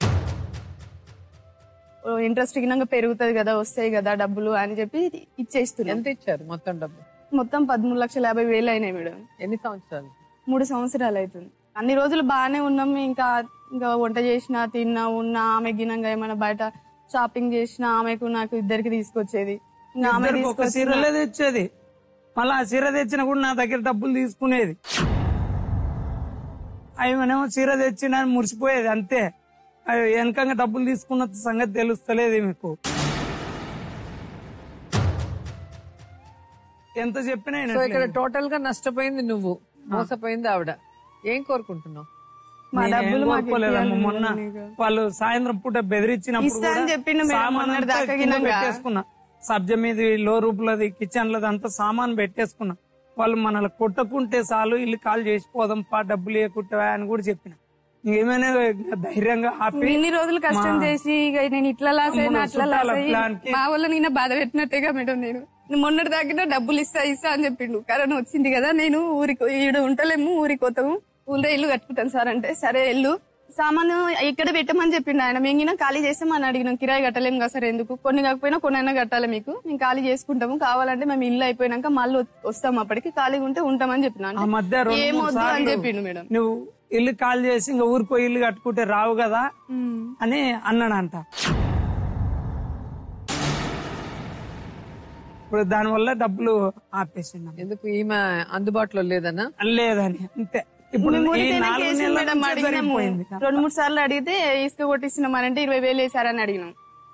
ఇంట్రెస్ట్ గినంగా పెరుగుతుంది కదా, వస్తాయి కదా డబ్బులు అని చెప్పి ఇచ్చేస్తున్నాడు. ఎంత ఇచ్చారు మొత్తం డబ్బు? మొత్తం 13,50,000 అయినాయి మేడం. ఎన్ని సంవత్సరాలు? 3 సంవత్సరాలు అవుతుంది. అన్ని రోజులు బాగానే ఉన్నాం. ఇంకా వంట చేసినా, తిన్నా, ఉన్నా, ఆమె గినంగా ఏమైనా బయట షాపింగ్ చేసినా ఆమెకు నాకు ఇద్దరికి తీసుకొచ్చేది. ఇంకా ఆమె తెచ్చేది, మళ్ళీ ఆ చీర తెచ్చినా కూడా నా దగ్గర డబ్బులు తీసుకునేది. ఆయమనేమో చీర తెచ్చినా మురిసిపోయేది అంతే. వెనకంగా డబ్బులు తీసుకున్న సంగతి తెలుస్తలేదు మీకు. ఎంత చెప్పినా ఇక్కడ టోటల్ గా నష్టపోయింది నువ్వు, మోసపోయింది ఆవిడ. ఏం కోరుకుంటున్నావు? మొన్న వాళ్ళు సాయంత్రం పూట బెదిరించినప్పుడు పెట్టేసుకున్నా, సబ్జ మీద లో రూపులది, కిచెన్ లది అంతా సామాన్ పెట్టేసుకున్నా. వాళ్ళు మనల్ని కొట్టకుంటే చాలు ఇల్లు కాల్ చేసిపోదాం పా డబ్బులు ఇవ్వకుంటా అని కూడా చెప్పిన. ఏమైనా ధైర్యంగా ఆపి ఇన్ని రోజులు కష్టం చేసి ఇక నేను ఇట్లా లాస్ అయినా అట్లా లాస్ అయ్యి మా వల్ల నేను బాధ పెట్టినట్టేగా మేడం. నేను మొన్నటి దగ్గర డబ్బులు ఇస్తా అని చెప్పిండు. కరోనా వచ్చింది కదా, నేను ఊరికి ఈడ ఉంటలేము, ఊరికి పోతాము, ఊళ్ళో ఇల్లు కట్టుకుంటాను సార్ అంటే సరే ఇల్లు సామాను ఇక్కడ పెట్టమని చెప్పిండు ఆయన. మేము ఖాళీ చేస్తామని అడిగినాం, కిరాయి కట్టలేము కదా సార్, ఎందుకు కొన్ని కాకపోయినా కొన్నైనా కట్టాలి మీకు, మేము ఖాళీ చేసుకుంటాము, కావాలంటే మేము ఇల్లు అయిపోయినాక మళ్ళీ వస్తాం, అప్పటికి ఖాళీగా ఉంటే ఉంటామని చెప్పిన. ఏమొద్దు అని చెప్పిండు మేడం. నువ్వు ఇల్లు కాల్ చేసి ఇంకా ఊరికో ఇల్లు కట్టుకుంటే రావు కదా అని అన్నాడంట. ఇప్పుడు దానివల్ల డబ్బులు ఆపేసిండు. ఎందుకు ఈమె అందుబాటులో లేదనా? లేదని అంతే. ఇప్పుడు 2-3 సార్లు అడిగితే ఇసుక కొట్టిస్తున్నామనంటే 20,000 వేసారని అడిగినాం.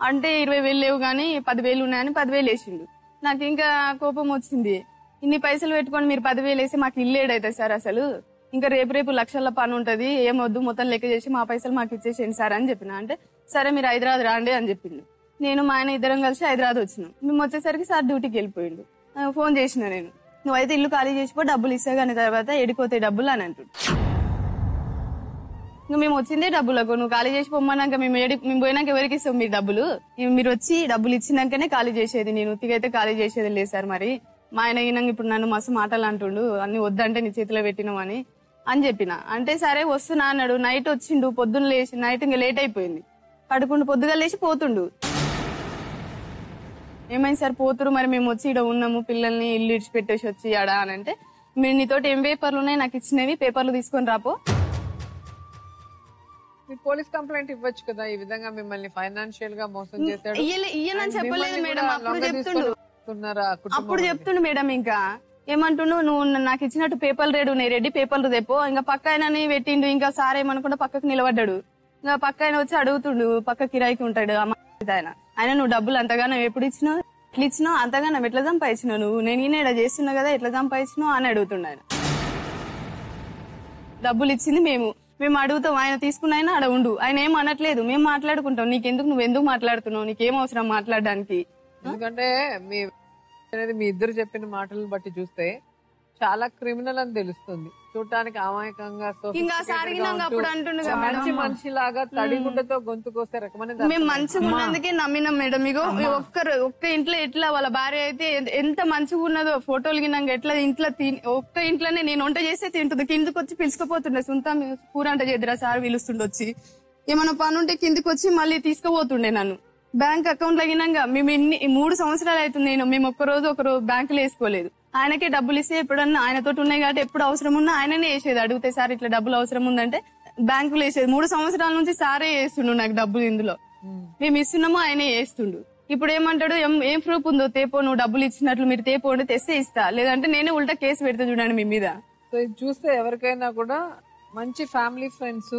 అంటే 20,000 లేవు గానీ 10,000 ఉన్నాయని 10,000 వేసిండు. నాకు ఇంకా కోపం వచ్చింది. ఇన్ని పైసలు పెట్టుకొని మీరు 10,000 వేసి మాకు ఇల్లు ఏడైతే సార్, అసలు ఇంకా రేపు లక్షల పని ఉంటది, ఏమొద్దు మొత్తం లెక్క చేసి మా పైసలు మాకు ఇచ్చేసేయండి సార్ అని చెప్పిన. అంటే సరే మీరు హైదరాబాద్ రాండి అని చెప్పిండు. నేను మా ఆయన ఇద్దరం కలిసి హైదరాబాద్ వచ్చినాం. మేము వచ్చేసరికి సార్ డ్యూటీకి వెళ్ళిపోయిండు. ఫోన్ చేసిన నేను, నువ్వైతే ఇల్లు ఖాళీ చేసిపో, డబ్బులు ఇస్తా కానీ తర్వాత ఎడిపోతాయి డబ్బులు అని అంటుండు. ఇంకా మేము వచ్చిందే డబ్బులకు, నువ్వు ఖాళీ చేసి పొమ్మన్నాక మేము పోయినాక ఎవరికి ఇస్తాం మీరు డబ్బులు, మీరు వచ్చి డబ్బులు ఇచ్చినాకనే ఖాళీ చేసేది, నేను ఉత్తికైతే ఖాళీ చేసేది లేదు సార్. మరి మా ఆయన అయినాక ఇప్పుడు నన్ను మస్తు మాటలు అంటుండు, అన్ని వద్దంటే నీ చేతిలో పెట్టినావు అని చెప్పిన. అంటే సరే వస్తున్నా అన్నాడు. నైట్ వచ్చిండు, పొద్దున్న లేచి, నైట్ ఇంకా లేట్ అయిపోయింది, పడుకుండు, పొద్దుగా లేచి పోతుండు. ఏమైంది సార్ పోతురు, మరి మేము వచ్చి ఇక్కడ ఉన్నాము, పిల్లల్ని ఇల్లు ఇడిచిపెట్టేసి వచ్చి ఆడా అని అంటే, మీరు నీతోటి ఏం పేపర్లు ఉన్నాయి నాకు ఇచ్చినవి, పేపర్లు తీసుకొని రాపో. మీరు పోలీస్ కంప్లైంట్ ఇవ్వచ్చు కదా, ఈ విధంగా మిమ్మల్ని ఫైనాన్షియల్ గా మోసం చేశాడు. ఇయ్యనని చెప్పలేదు మేడం, అప్పుడు చెప్తుండు మేడం. ఇంకా ఏమంటుండు, నువ్వు నాకు ఇచ్చినట్టు పేపర్లు రేడు ఉన్నాయి, రెడ్డి పేపర్లు తెపో. ఇంకా పక్క ఆయనని పెట్టిండు. ఇంకా సార్ ఏమనుకుంటా పక్కకు నిలబడ్డాడు. ఇంకా పక్క ఆయన వచ్చి అడుగుతుండు, పక్క కిరాయికి ఉంటాడు ఆయన నువ్వు డబ్బులు అంతగానో ఎప్పుడు ఇచ్చినావు, ఎట్లా ఇచ్చినావు, అంతగానో ఎట్లా సంపాదించినావు నువ్వు, నేను ఇలా చేస్తున్నా కదా ఎట్లా సంపాదించినావు అని అడుగుతుండు ఆయన. డబ్బులు ఇచ్చింది మేము అడుగుతాం, ఆయన తీసుకున్న ఆయన అడ ఉండు, ఆయన ఏం అనట్లేదు, మేము మాట్లాడుకుంటాం, నీకెందుకు, నువ్వు ఎందుకు మాట్లాడుతున్నావు, నీకేం అవసరం మాట్లాడడానికి. ఎందుకంటే మీ ఇద్దరు చెప్పిన మాటలను బట్టి చూస్తే చాలా క్రిమినల్ అని తెలుస్తుంది. చూడటానికి అమాయకంగా మంచి మనిషి లాగా తడిగుడ్డతో గొంతుకొస్తే రకమైన మేము మంచిగా ఉన్నందుకే నమ్మినాం మేడం. ఇగో ఒక్క ఇంట్లో ఎట్లా వాళ్ళ భార్య అయితే ఎంత మంచిగా ఉన్నదో, ఫోటోలు గిన్నాక ఎట్లా ఇంట్లో ఒక్క ఇంట్లోనే నేను వంట చేస్తే తింటుంది, కిందకి వచ్చి పిలుచుకుపోతుండే, సొంత కూర అంట చేద్దరా సార్ పిలుస్తుండొచ్చి, ఏమైనా పని ఉంటే కిందకి వచ్చి మళ్ళీ తీసుకుపోతుండే నన్ను. బ్యాంక్ అకౌంట్ లగినాక మేము 3 సంవత్సరాలు అవుతుంది, మేము ఒక్కరోజు బ్యాంకులో వేసుకోలేదు. ఆయనకే డబ్బులు ఇస్తే ఎప్పుడన్నా ఆయనతో ఉన్నాయి కాబట్టి ఎప్పుడు అవసరం ఉన్నా ఆయననే వేసేది. అడిగితే సార్ ఇట్లా డబ్బులు అవసరం ఉందంటే బ్యాంకులో వేసేది. 3 సంవత్సరాల నుంచి సారే వేస్తుండు నాకు డబ్బులు, ఇందులో మేము ఇస్తున్నాము ఆయనే వేస్తుండు. ఇప్పుడు ఏమంటాడు, ఏం ప్రూఫ్ ఉందో తేపో, నువ్వు డబ్బులు ఇచ్చినట్లు మీరు తేపో అంటే తెస్తే ఇస్తా, లేదంటే నేనే ఉల్టా కేసు పెడతా చూడండి మీ మీద. సో ఇది చూస్తే ఎవరికైనా కూడా మంచి ఫ్యామిలీ ఫ్రెండ్స్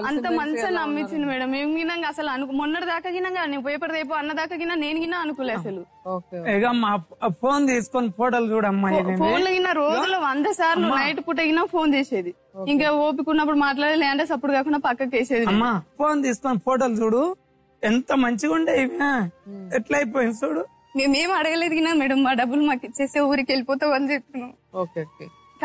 అంత మంచిగా నమ్మించింది మేడం. మేము గినంగా అసలు మొన్నటి దాకా గినంగా నువ్వు పేపర్ రేపు అన్న దాకా గినా నేను గిన్నా అనుకోలే అసలు. ఫోన్ తీసుకొని ఫోటోలు చూడమ్మా, ఫోన్లో గిన్న రోజులో 100 సార్లు నైట్ పూట గినా ఫోన్ చేసేది. ఇంకా ఓపికన్నప్పుడు మాట్లాడేది, లేదంటే సప్పుడు కాకుండా పక్కకి వేసేది. అమ్మా ఫోన్ తీసుకొని ఫోటోలు చూడు, ఎంత మంచిగా ఉండే, ఎట్లా అయిపోయింది చూడు. మేమేం అడగలేదు గినా మేడం, మా డబ్బులు మాకు ఇచ్చేసే ఊరికి వెళ్ళిపోతావు అని చెప్పినాం.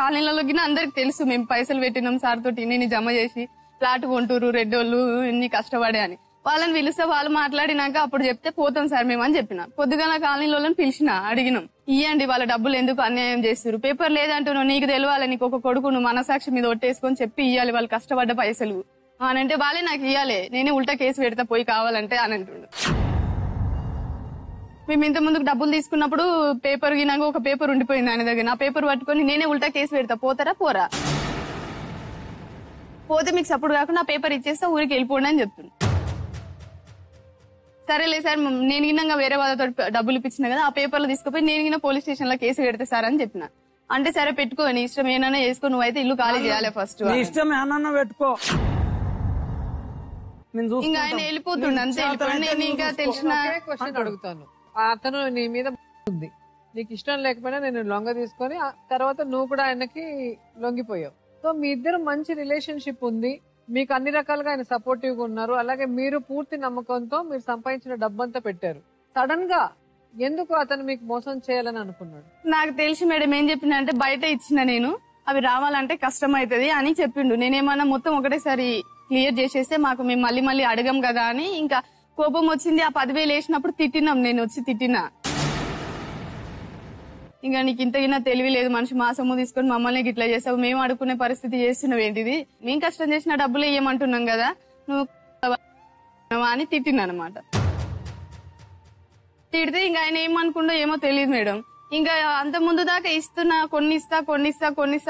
కాలనీలలో గినా అందరికి తెలుసు మేము పైసలు పెట్టినాం సార్ తోటి, నేను జమ చేసి ఫ్లాట్ కొంటూరు రెడ్డోళ్ళు ఇన్ని కష్టపడే అని. వాళ్ళని పిలిస్తే వాళ్ళు మాట్లాడినాక అప్పుడు చెప్తే పోతాం సార్ మేము అని చెప్పిన. పొద్దుగా కాలనీలో పిలిచిన, అడిగినాం, ఇయ్యండి వాళ్ళ డబ్బులు ఎందుకు అన్యాయం చేస్తారు, పేపర్ లేదంటున్నావు, నీకు తెలియాలి, నీకు ఒక కొడుకు, నువ్వు మనసాక్షి మీద ఒట్టేసుకొని చెప్పి ఇయ్యాలి వాళ్ళు కష్టపడ్డ పైసలు అని అంటే, వాళ్ళే నాకు ఇయ్యాలి, నేనే ఉల్టా కేసు పెడతా పోయి కావాలంటే అని అంటుండు. మేము ఇంత ముందుకు డబ్బులు తీసుకున్నప్పుడు పేపర్ గినాక ఒక పేపర్ ఉండిపోయింది ఆయన దగ్గర, నా పేపర్ పట్టుకొని నేనే ఉల్టా కేసు పెడతా, పోతారా పోరా, పోతే మీకు సపోర్ట్ కాకుండా పేపర్ ఇచ్చేస్తా ఊరికి వెళ్ళిపోండి అని చెప్తుంది. సరేలే సార్, నేను గినంగా వేరే వాళ్ళతో డబ్బులు ఇప్పించిన కదా, ఆ పేపర్లు తీసుకుపోయి నేను గిన్న పోలీస్ స్టేషన్ లో కేసు పెడతా సార్ అని చెప్పిన. అంటే సరే పెట్టుకో, నీ ఇష్టం ఏమైనా చేసుకో, నువ్వైతే ఇల్లు ఖాళీ చేయాలి ఫస్ట్, ఇష్టం ఏమన్నా పెట్టుకో. ఇంకా ఆయన వెళ్ళిపోతుండే అంతే. నేను ఇంకా తెలిసిన క్వశ్చన్ అడుగుతాను, అతను నీ మీద ఉంది, నీకు ఇష్టం లేకపోయినా నేను లొంగ తీసుకొని తర్వాత నువ్వు కూడా ఆయనకి లొంగిపోయావు. సో మీ ఇద్దరు మంచి రిలేషన్షిప్ ఉంది, మీకు అన్ని రకాలుగా ఆయన సపోర్టివ్ గా ఉన్నారు, అలాగే మీరు పూర్తి నమ్మకంతో మీరు సంపాదించిన డబ్బంతా పెట్టారు. సడన్ గా ఎందుకు అతను మీకు మోసం చేయాలని అనుకున్నాడు? నాకు తెలిసి మేడం ఏం చెప్పిండు అంటే బయట ఇచ్చిన నేను అవి రావాలంటే కష్టం అవుతుంది అని చెప్పిండు. నేనేమన్నా మొత్తం ఒకటేసారి క్లియర్ చేసేస్తే మాకు మేము మళ్ళీ మళ్ళీ అడగం కదా అని ఇంకా కోపం వచ్చింది. ఆ 10,000 వేసినప్పుడు తిట్టినాం, నేను వచ్చి తిట్టినా. ఇంకా నీకు ఇంతగినా తెలివి లేదు, మనిషి మా సొమ్ము తీసుకొని మమ్మల్ని గిట్లా చేస్తావు, మేము అడుక్కునే పరిస్థితి చేస్తున్నావు ఏంటిది, మేము కష్టం చేసిన డబ్బులు ఇయ్యమంటున్నాం కదా నువ్వు అని తిట్టినా అనమాట. తిడితే ఇంకా ఆయన ఏమనుకుండో ఏమో తెలియదు మేడం. ఇంకా అంత ముందు దాకా ఇస్తున్నా కొన్ని ఇస్తా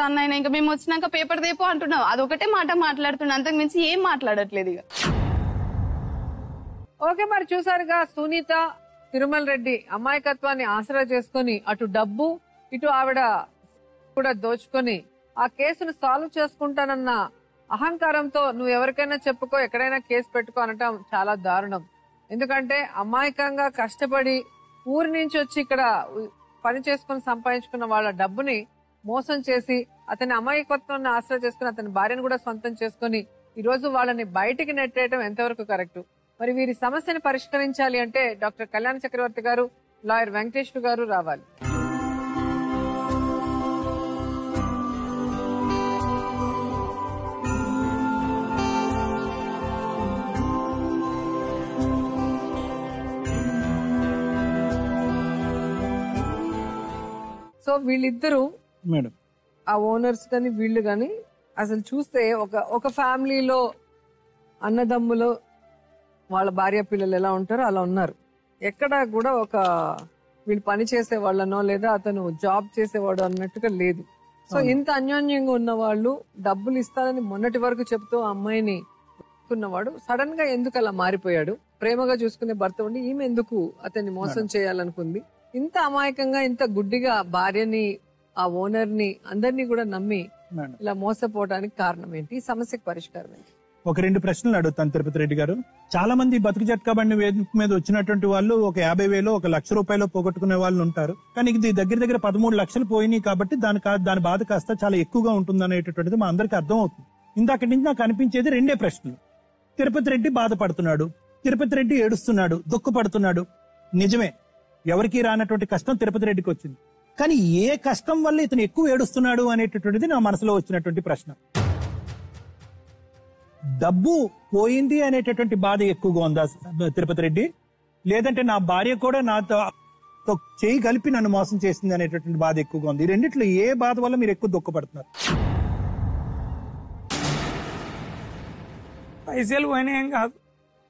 అన్న ఇంకా మేము వచ్చినాక పేపర్ దేపో అంటున్నావు, అదొకటే మాట మాట్లాడుతున్నా, అంతకు మించి ఏం మాట్లాడట్లేదు ఇక. ఓకే, మరి చూసారుగా సునీత తిరుమల రెడ్డి అమాయకత్వాన్ని ఆసరా చేసుకుని అటు డబ్బు ఇటు ఆవిడ కూడా దోచుకొని ఆ కేసును సాల్వ్ చేసుకుంటానన్న అహంకారంతో నువ్వు ఎవరికైనా చెప్పుకో, ఎక్కడైనా కేసు పెట్టుకో అనటం చాలా దారుణం. ఎందుకంటే అమాయకంగా కష్టపడి ఊరి నుంచి వచ్చి ఇక్కడ పని చేసుకుని సంపాదించుకున్న వాళ్ళ డబ్బుని మోసం చేసి అతని అమాయకత్వాన్ని ఆసరా చేసుకుని అతని భార్యను కూడా సొంతం చేసుకుని ఈ రోజు వాళ్ళని బయటికి నెట్టేయడం ఎంతవరకు కరెక్ట్? మరి వీరి సమస్యను పరిష్కరించాలి అంటే డాక్టర్ కళ్యాణ్ చక్రవర్తి గారు, లాయర్ వెంకటేశ్వర గారు రావాలి. సో వీళ్ళిద్దరూ మేడం, ఆ ఓనర్స్ కానీ వీళ్ళు కానీ అసలు చూస్తే ఒక ఫ్యామిలీలో అన్నదమ్ములు వాళ్ళ భార్య పిల్లలు ఎలా ఉంటారో అలా ఉన్నారు. ఎక్కడా కూడా వీళ్ళు పని చేసే వాళ్ళనో లేదా అతను జాబ్ చేసేవాడు అన్నట్టుగా లేదు. సో ఇంత అన్యోన్యంగా ఉన్న వాళ్ళు డబ్బులు ఇస్తారని మొన్నటి వరకు చెప్తూ ఆ అమ్మాయిని ఉన్నవాడు సడన్ గా ఎందుకు అలా మారిపోయాడు? ప్రేమగా చూసుకునే భర్త ఉండి ఈమె ఎందుకు అతన్ని మోసం చేయాలనుకుంది? ఇంత అమాయకంగా ఇంత గుడ్డిగా భార్యని ఆ ఓనర్ ని అందరినీ కూడా నమ్మి ఇలా మోసపోవడానికి కారణం ఏంటి? ఈ సమస్యకు పరిష్కారం ఏంటి? ఒక 2 ప్రశ్నలు అడుగుతాను తిరుపతి రెడ్డి గారు. చాలా మంది బతుకు జట్కా బండి వేదిక మీద వచ్చినటువంటి వాళ్ళు ఒక 50,000 1,00,000 పోగొట్టుకునే వాళ్ళు ఉంటారు. కానీ ఇది దగ్గర 13 లక్షలు పోయినాయి కాబట్టి దాని బాధ కాస్త చాలా ఎక్కువగా ఉంటుంది అనేటటువంటిది మా అందరికి అర్థం అవుతుంది. ఇందాక నుంచి నాకు అనిపించేది 2 ప్రశ్నలు. తిరుపతి రెడ్డి బాధపడుతున్నాడు, తిరుపతి రెడ్డి ఏడుస్తున్నాడు, దుఃఖపడుతున్నాడు. నిజమే, ఎవరికి రానటువంటి కష్టం తిరుపతి రెడ్డికి వచ్చింది. కానీ ఏ కష్టం వల్ల ఇతను ఎక్కువ ఏడుస్తున్నాడు అనేటటువంటిది నా మనసులో వచ్చినటువంటి ప్రశ్న. డబ్బు పోయింది అనేటటువంటి బాధ ఎక్కువగా ఉందా తిరుపతి రెడ్డి? లేదంటే నా భార్య కూడా నాతో చేయి కలిపి నన్ను మోసం చేసింది అనేటటువంటి బాధ ఎక్కువగా ఉంది? ఈ రెండిట్లో ఏ బాధ వల్ల మీరు ఎక్కువ దుఃఖపడుతున్నారు? పైసలు పోయినా ఏం కాదు,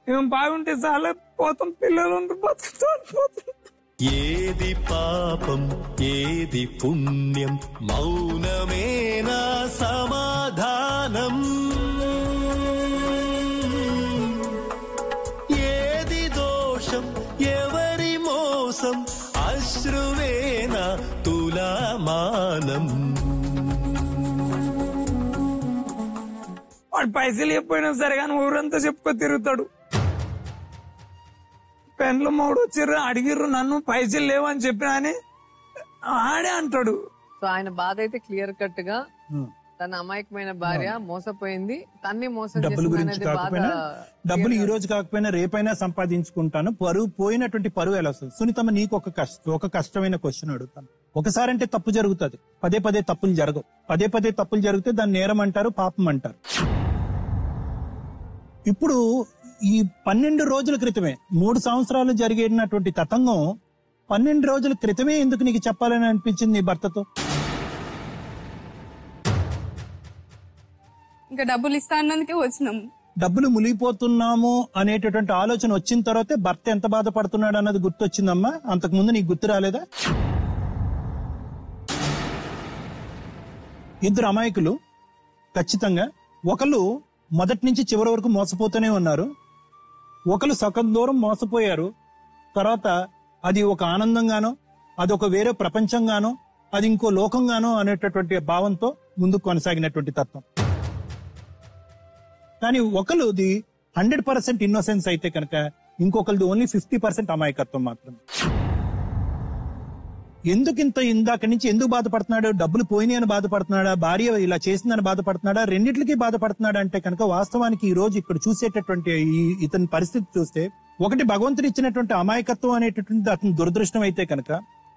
ఏం బాగుంటే చాలా పోతాం, పిల్లలు బతుకుతాం. ఏది పాపం ఏది పుణ్యం, మౌనమేనా సమాధానం. ఏది దోషం ఎవరి మోసం, అశ్రువేనా తులామానం. వాడు పైసలు చెప్పినా సరే కానీ ఊరంతా చెప్పుకో తిరుగుతాడు. పెన్లు 3 వచ్చిర్రు అడిగిర్రు నన్ను, పైసలు లేవని చెప్పినా అని ఆడే అంటాడు. సో ఆయన బాధ అయితే క్లియర్ కట్ గా తన అమాయకమైన భార్య మోసపోయింది, తన్ని మోసం డబ్బుల గురించి కాకపోయినా, డబ్బులు ఈ రోజు కాకపోయినా రేపైనా సంపాదించుకుంటాను, పరువు పోయినటువంటి పరువు ఎలా వస్తుంది? సునీతమ్మ, నీకు ఒక కష్టమైన క్వశ్చన్ అడుగుతాను. ఒకసారి అంటే తప్పు జరుగుతుంది, పదే తప్పులు జరగవు. పదే తప్పులు జరిగితే దాన్ని నేరం అంటారు, పాపం అంటారు. ఇప్పుడు ఈ 12 రోజుల క్రితమే 3 సంవత్సరాలు జరిగినటువంటి తతంగం 12 రోజుల క్రితమే ఎందుకు నీకు చెప్పాలని అనిపించింది నీ భర్తతో? ఇంకా డబ్బులు ఇస్తా అన్నందుకే వచ్చినాము. డబ్బులు మునిగిపోతున్నాము అనేటటువంటి ఆలోచన వచ్చిన తర్వాతే భర్త ఎంత బాధపడుతున్నాడు అన్నది గుర్తొచ్చిందమ్మా. అంతకు ముందు నీకు గుర్తు రాలేదా? ఇద్దరు అమాయకులు ఖచ్చితంగా ఒకళ్ళు మొదటి నుంచి చివరి వరకు మోసపోతూనే ఉన్నారు, ఒకళ్ళు సగం దూరం మోసపోయారు. తర్వాత అది ఒక ఆనందంగానో, అది ఒక వేరే ప్రపంచంగానో, అది ఇంకో లోకంగానో అనేటటువంటి భావంతో ముందుకు కొనసాగినటువంటి తత్వం. కానీ ఒకళ్ళది 100% ఇన్నోసెన్స్ అయితే కనుక ఇంకొకరిది ఓన్లీ 50% అమాయకత్వం మాత్రమే. ఇందాక నుంచి ఎందుకు బాధపడుతున్నాడు? డబ్బులు పోయినాయి అని బాధపడుతున్నాడా? భార్య ఇలా చేసిందని బాధపడుతున్నాడా? రెండిట్లకి బాధపడుతున్నాడా అంటే కనుక వాస్తవానికి ఈ రోజు ఇక్కడ చూసేటటువంటి ఇతని పరిస్థితి చూస్తే ఒకటి భగవంతుడు ఇచ్చినటువంటి అమాయకత్వం అనేటటువంటి అతని దురదృష్టం అయితే కనుక,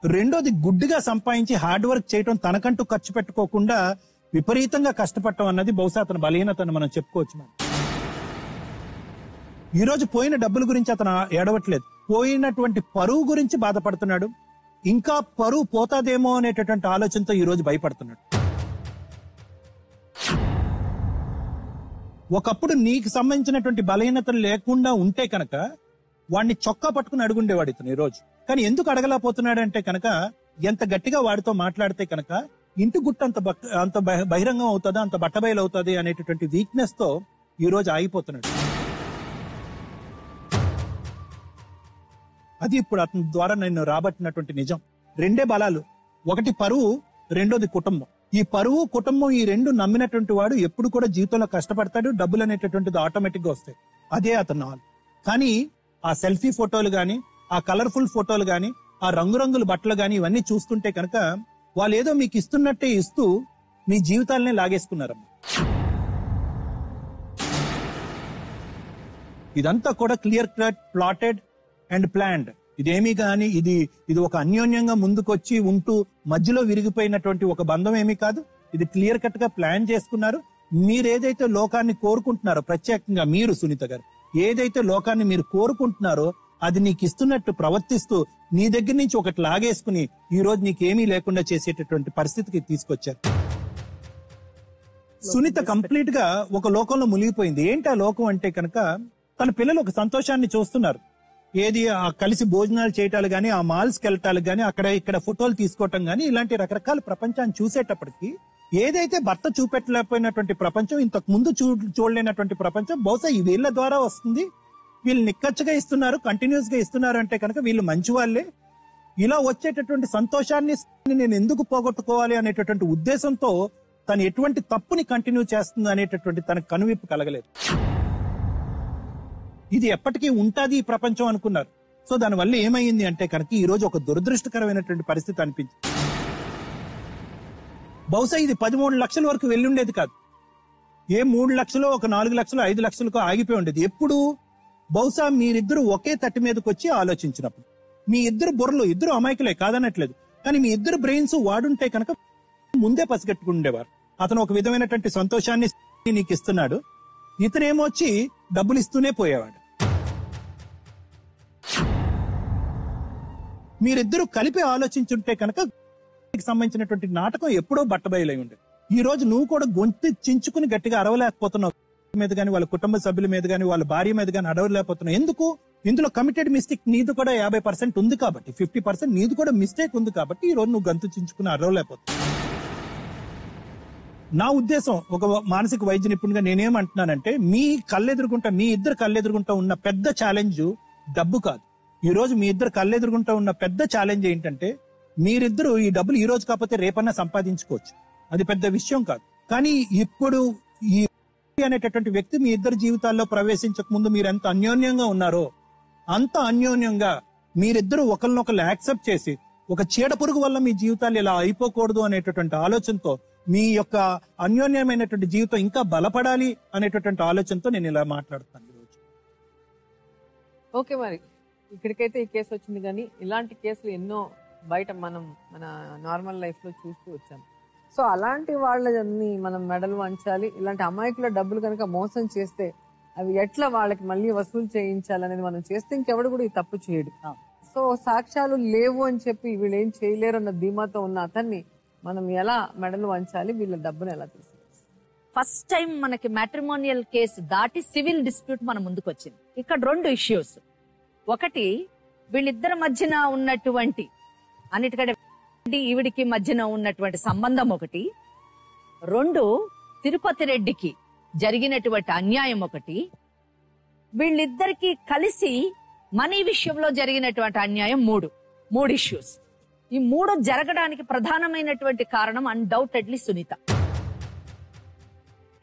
రెండోది గుడ్డిగా సంపాదించి హార్డ్ వర్క్ చేయటం, తనకంటూ ఖర్చు పెట్టుకోకుండా విపరీతంగా కష్టపడటం అన్నది బహుశా అతని బలహీనతను మనం చెప్పుకోవచ్చు. మనం ఈ రోజు పోయిన డబ్బుల గురించి అతను ఏడవట్లేదు, పోయినటువంటి పరువు గురించి బాధపడుతున్నాడు. ఇంకా పరువు పోతాదేమో అనేటటువంటి ఆలోచనతో ఈ రోజు భయపడుతున్నాడు. ఒకప్పుడు నీకు సంబంధించినటువంటి బలహీనతలు లేకుండా ఉంటే కనుక వాడిని చొక్కా పట్టుకుని అడుగుండేవాడు ఇతను ఈ రోజు. కానీ ఎందుకు అడగలేకపోతున్నాడు అంటే కనుక, ఎంత గట్టిగా వాడితో మాట్లాడితే కనుక ఇంటి గుట్ట అంత బహిరంగం అవుతుందా, అంత బట్టబయలు అవుతుంది అనేటటువంటి వీక్నెస్ తో ఈ రోజు ఆగిపోతున్నాడు. అది ఇప్పుడు అతని ద్వారా నేను రాబట్టినటువంటి నిజం. రెండే బలాలు, ఒకటి పరువు, రెండోది కుటుంబం. ఈ పరువు కుటుంబం ఈ రెండు నమ్మినటువంటి వాడు ఎప్పుడు కూడా జీవితంలో కష్టపడతాడు, డబ్బులు అనేటటువంటిది ఆటోమేటిక్ గా వస్తాయి. అదే అతను. కానీ ఆ సెల్ఫీ ఫోటోలు గాని, ఆ కలర్ఫుల్ ఫోటోలు గాని, ఆ రంగురంగుల బట్టలు గాని ఇవన్నీ చూస్తుంటే కనుక వాళ్ళు ఏదో మీకు ఇస్తున్నట్టే ఇస్తూ మీ జీవితాలనే లాగేసుకున్నారమ్మా. ఇదంతా కూడా clear cut, plotted and planned. ఇదేమీ గాని ఇది ఒక అన్యోన్యంగా ముందుకొచ్చి ఉంటూ మధ్యలో విరిగిపోయినటువంటి ఒక బంధం ఏమీ కాదు. ఇది క్లియర్ కట్ గా ప్లాన్ చేసుకున్నారు. మీరేదైతే లోకాన్ని కోరుకుంటున్నారో, ప్రత్యేకంగా మీరు సునీత గారు ఏదైతే లోకాన్ని మీరు కోరుకుంటున్నారో అది నీకు ఇస్తున్నట్టు ప్రవర్తిస్తూ నీ దగ్గర నుంచి ఒకటి లాగేసుకుని ఈ రోజు నీకేమీ లేకుండా చేసేటటువంటి పరిస్థితికి తీసుకొచ్చారు. సునీత కంప్లీట్ గా ఒక లోకంలో మునిగిపోయింది. ఏంటి ఆ లోకం అంటే కనుక, తన పిల్లలు ఒక సంతోషాన్ని చూస్తున్నారు. ఏది కలిసి భోజనాలు చేయటాలు గాని, ఆ మాల్స్ కి వెళ్ళటాలు గాని, అక్కడ ఇక్కడ ఫోటోలు తీసుకోవటం గాని, ఇలాంటి రకరకాల ప్రపంచాన్ని చూసేటప్పటికి ఏదైతే భర్త చూపెట్టలేకపోయినటువంటి ప్రపంచం, ఇంతకు ముందు చూడలేనటువంటి ప్రపంచం బహుశా ఈ వీళ్ళ ద్వారా వస్తుంది. వీళ్ళు నిక్కచ్చగా ఇస్తున్నారు, కంటిన్యూస్ గా ఇస్తున్నారు అంటే కనుక వీళ్ళు మంచి వాళ్ళే. ఇలా వచ్చేటటువంటి సంతోషాన్ని నేను ఎందుకు పోగొట్టుకోవాలి అనేటటువంటి ఉద్దేశంతో తను ఎటువంటి తప్పుని కంటిన్యూ చేస్తుంది అనేటటువంటి తనకు కనువిప్పు కలగలేదు. ఇది ఎప్పటికీ ఉంటాది ఈ ప్రపంచం అనుకున్నారు. సో దానివల్ల ఏమైంది అంటే కనుక ఈ రోజు ఒక దురదృష్టకరమైనటువంటి పరిస్థితి అనిపించింది. బహుశా ఇది 13 లక్షల వరకు వెళ్ళుండేది కాదు. ఏ 3 లక్షలు, ఒక 4 లక్షలు, 5 లక్షలకు ఆగిపోయి ఉండేది. ఎప్పుడు బహుశా మీరిద్దరు ఒకే తట్టి మీదకి వచ్చి ఆలోచించినప్పుడు. మీ ఇద్దరు బుర్రలు, ఇద్దరు అమాయకులే కాదనట్లేదు, కానీ మీ ఇద్దరు బ్రెయిన్స్ వాడుంటే కనుక ముందే పసిగట్టుకుండేవారు. అతను ఒక విధమైనటువంటి సంతోషాన్ని నీకు ఇస్తున్నాడు, ఇతనేమో వచ్చి డబ్బులు ఇస్తూనే పోయేవాడు. మీరిద్దరూ కలిపి ఆలోచించుంటే కనుక సంబంధించినటువంటి నాటకం ఎప్పుడో బట్టబయలై ఉండేది. ఈ రోజు నువ్వు కూడా గొంతు చించుకుని గట్టిగా అరవలేకపోతున్నావు మీద గానీ, వాళ్ళ కుటుంబ సభ్యుల మీద గానీ, వాళ్ళ భార్య మీద గానీ అడవలేకపోతున్నావు. ఎందుకు? ఇందులో కమిటెడ్ మిస్టేక్ నీది కూడా 50% ఉంది కాబట్టి, 50% నీది కూడా మిస్టేక్ ఉంది కాబట్టి ఈ రోజు నువ్వు గంతు చించుకుని అరవలేకపోతున్నావు. నా ఉద్దేశం ఒక మానసిక వైద్య నిపుణుడిగా నేనేమంటున్నానంటే, మీ ఇద్దరు కళ్ళెదురుగుంటా ఉన్న పెద్ద ఛాలెంజ్ డబ్బు కాదు. ఈ రోజు మీ ఇద్దరు కళ్ళెదురుగుంటా ఉన్న పెద్ద ఛాలెంజ్ ఏంటంటే, మీరిద్దరు ఈ డబ్బులు ఈ రోజు కాకపోతే రేపన్నా సంపాదించుకోవచ్చు, అది పెద్ద విషయం కాదు. కానీ ఇప్పుడు ఈ అనేటటువంటి వ్యక్తి మీ ఇద్దరు జీవితాల్లో ప్రవేశించక ముందు మీరు ఎంత అన్యోన్యంగా ఉన్నారో అంత అన్యోన్యంగా మీరిద్దరు ఒకరినొకరు యాక్సెప్ట్ చేసి, ఒక చీడ పురుగు వల్ల మీ జీవితాలు ఇలా అయిపోకూడదు అనేటటువంటి ఆలోచనతో, మీ యొక్క అన్యోన్యమైనటువంటి జీవితం ఇంకా బలపడాలి అనేటటువంటి ఆలోచనతో నేను ఇలా మాట్లాడుతాను ఈరోజు. ఓకే, మరి ఇక్కడికైతే ఈ కేసు వచ్చింది, కానీ ఇలాంటి కేసులు ఎన్నో బయట మన నార్మల్ లైఫ్ లో చూస్తూ వచ్చాం. సో అలాంటి వాళ్ళని మనం మెడలు వంచాలి. ఇలాంటి అమాయకుల డబ్బులు కనుక మోసం చేస్తే అవి ఎట్లా వాళ్ళకి మళ్ళీ వసూలు చేయించాలనేది మనం చేస్తే ఇంకెవడు కూడా ఈ తప్పు చేయడు. సో సాక్ష్యాలు లేవు అని చెప్పి వీళ్ళు ఏం చేయలేరు అన్న ధీమాతో ఉన్న అతన్ని మనం ఎలా మెడలు వంచాలి, వీళ్ళ డబ్బును ఎలా తీసుకోవాలి? ఫస్ట్ టైం మనకి మ్యాట్రిమోనియల్ కేసు దాటి సివిల్ డిస్ప్యూట్ మన ముందుకు వచ్చింది. ఇక్కడ 2 ఇష్యూస్. ఒకటి, వీళ్ళిద్దరి మధ్యన ఉన్నటువంటి అన్నిటికంటే ఈవిడికి మధ్యన ఉన్నటువంటి సంబంధం ఒకటి. 2, తిరుపతి రెడ్డికి జరిగినటువంటి అన్యాయం ఒకటి. వీళ్ళిద్దరికి కలిసి మనీ విషయంలో జరిగినటువంటి అన్యాయం 3 ఇష్యూస్. ఈ 3 జరగడానికి ప్రధానమైనటువంటి కారణం అన్డౌటెడ్లీ సునీత.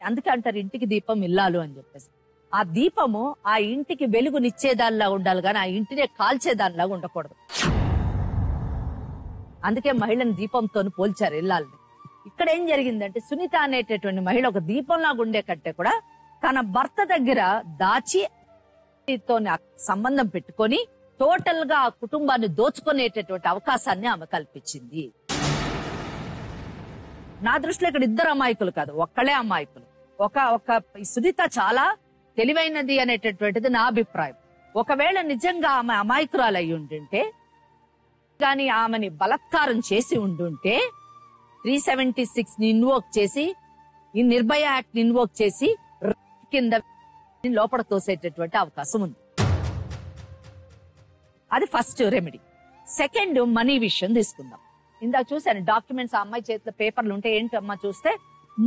అందుకే అంటారు ఇంటికి దీపం ఇల్లాలు అని చెప్పేసి. ఆ దీపము ఆ ఇంటికి వెలుగునిచ్చేదానిలా ఉండాలి, కానీ ఆ ఇంటినే కాల్చేదానిలాగా ఉండకూడదు. అందుకే మహిళను దీపంతో పోల్చారు ఇల్లాలని. ఇక్కడ ఏం జరిగిందంటే, సునీత అనేటటువంటి మహిళ ఒక దీపంలాగా ఉండే కంటే కూడా తన భర్త దగ్గర దాచి తో సంబంధం పెట్టుకొని టోటల్ గా ఆ కుటుంబాన్ని దోచుకునేటటువంటి అవకాశాన్ని ఆమె కల్పించింది. నా దృష్టిలో ఇక్కడ ఇద్దరు అమాయకులు కాదు, ఒక్కళ్ళే అమాయకులు. ఒక సునీత చాలా తెలివైనది అనేటటువంటిది నా అభిప్రాయం. ఒకవేళ నిజంగా ఆమె అమాయకురాలు అయి ఉండుంటే కానీ ఆమెని బలాత్కారం చేసి ఉండుంటే 376 ని ఇన్వోక్ చేసి, ఈ నిర్భయ యాక్ట్ ని ఇన్వోక్ చేసి కింద లోపల తోసేటటువంటి అవకాశం ఉంది. అది ఫస్ట్ రెమెడీ. సెకండ్, మనీ విషయం తీసుకుందాం. ఇందాక చూశాను డాక్యుమెంట్స్, ఆ అమ్మాయి చేతిలో పేపర్లు ఉంటే ఏంటి అమ్మా చూస్తే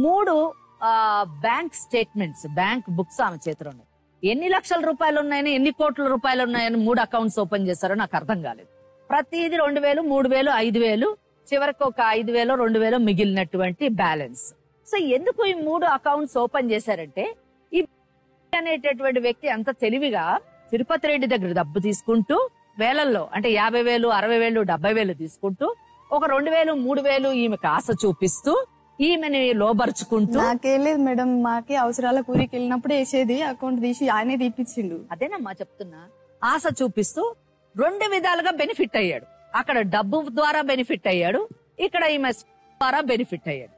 3 బ్యాంక్ స్టేట్మెంట్స్, బ్యాంక్ బుక్స్ ఆమె చేతిలో ఉన్నాయి. ఎన్ని లక్షల రూపాయలు ఉన్నాయని, ఎన్ని కోట్ల రూపాయలు ఉన్నాయని 3 అకౌంట్స్ ఓపెన్ చేశారో నాకు అర్థం కాలేదు. ప్రతిదీ 2000, 3000, 5000, చివరికి ఒక 5000, 2000 మిగిలినటువంటి బ్యాలెన్స్. సో ఎందుకు ఈ 3 అకౌంట్స్ ఓపెన్ చేశారంటే, ఈ అనేటటువంటి వ్యక్తి అంత తెలివిగా తిరుపతి రెడ్డి దగ్గర డబ్బు తీసుకుంటూ వేలల్లో, అంటే 50,000, 60,000, 70,000 తీసుకుంటూ ఒక 2,000, 3,000 ఈమెకు ఆశ చూపిస్తూ ఈమెని లోబరుచుకుంటూ. నాకేం లేదు మేడం, మాకే అవసరాల కూరికి వెళ్ళినప్పుడు వేసేది, అకౌంట్ తీసి ఆయనే తీపిచ్చిండు. అదేనమ్మా చెప్తున్నా. ఆశ చూపిస్తూ 2 విధాలుగా బెనిఫిట్ అయ్యాడు. అక్కడ డబ్బు ద్వారా బెనిఫిట్ అయ్యాడు, ఇక్కడ ఈమె ద్వారా బెనిఫిట్ అయ్యాడు.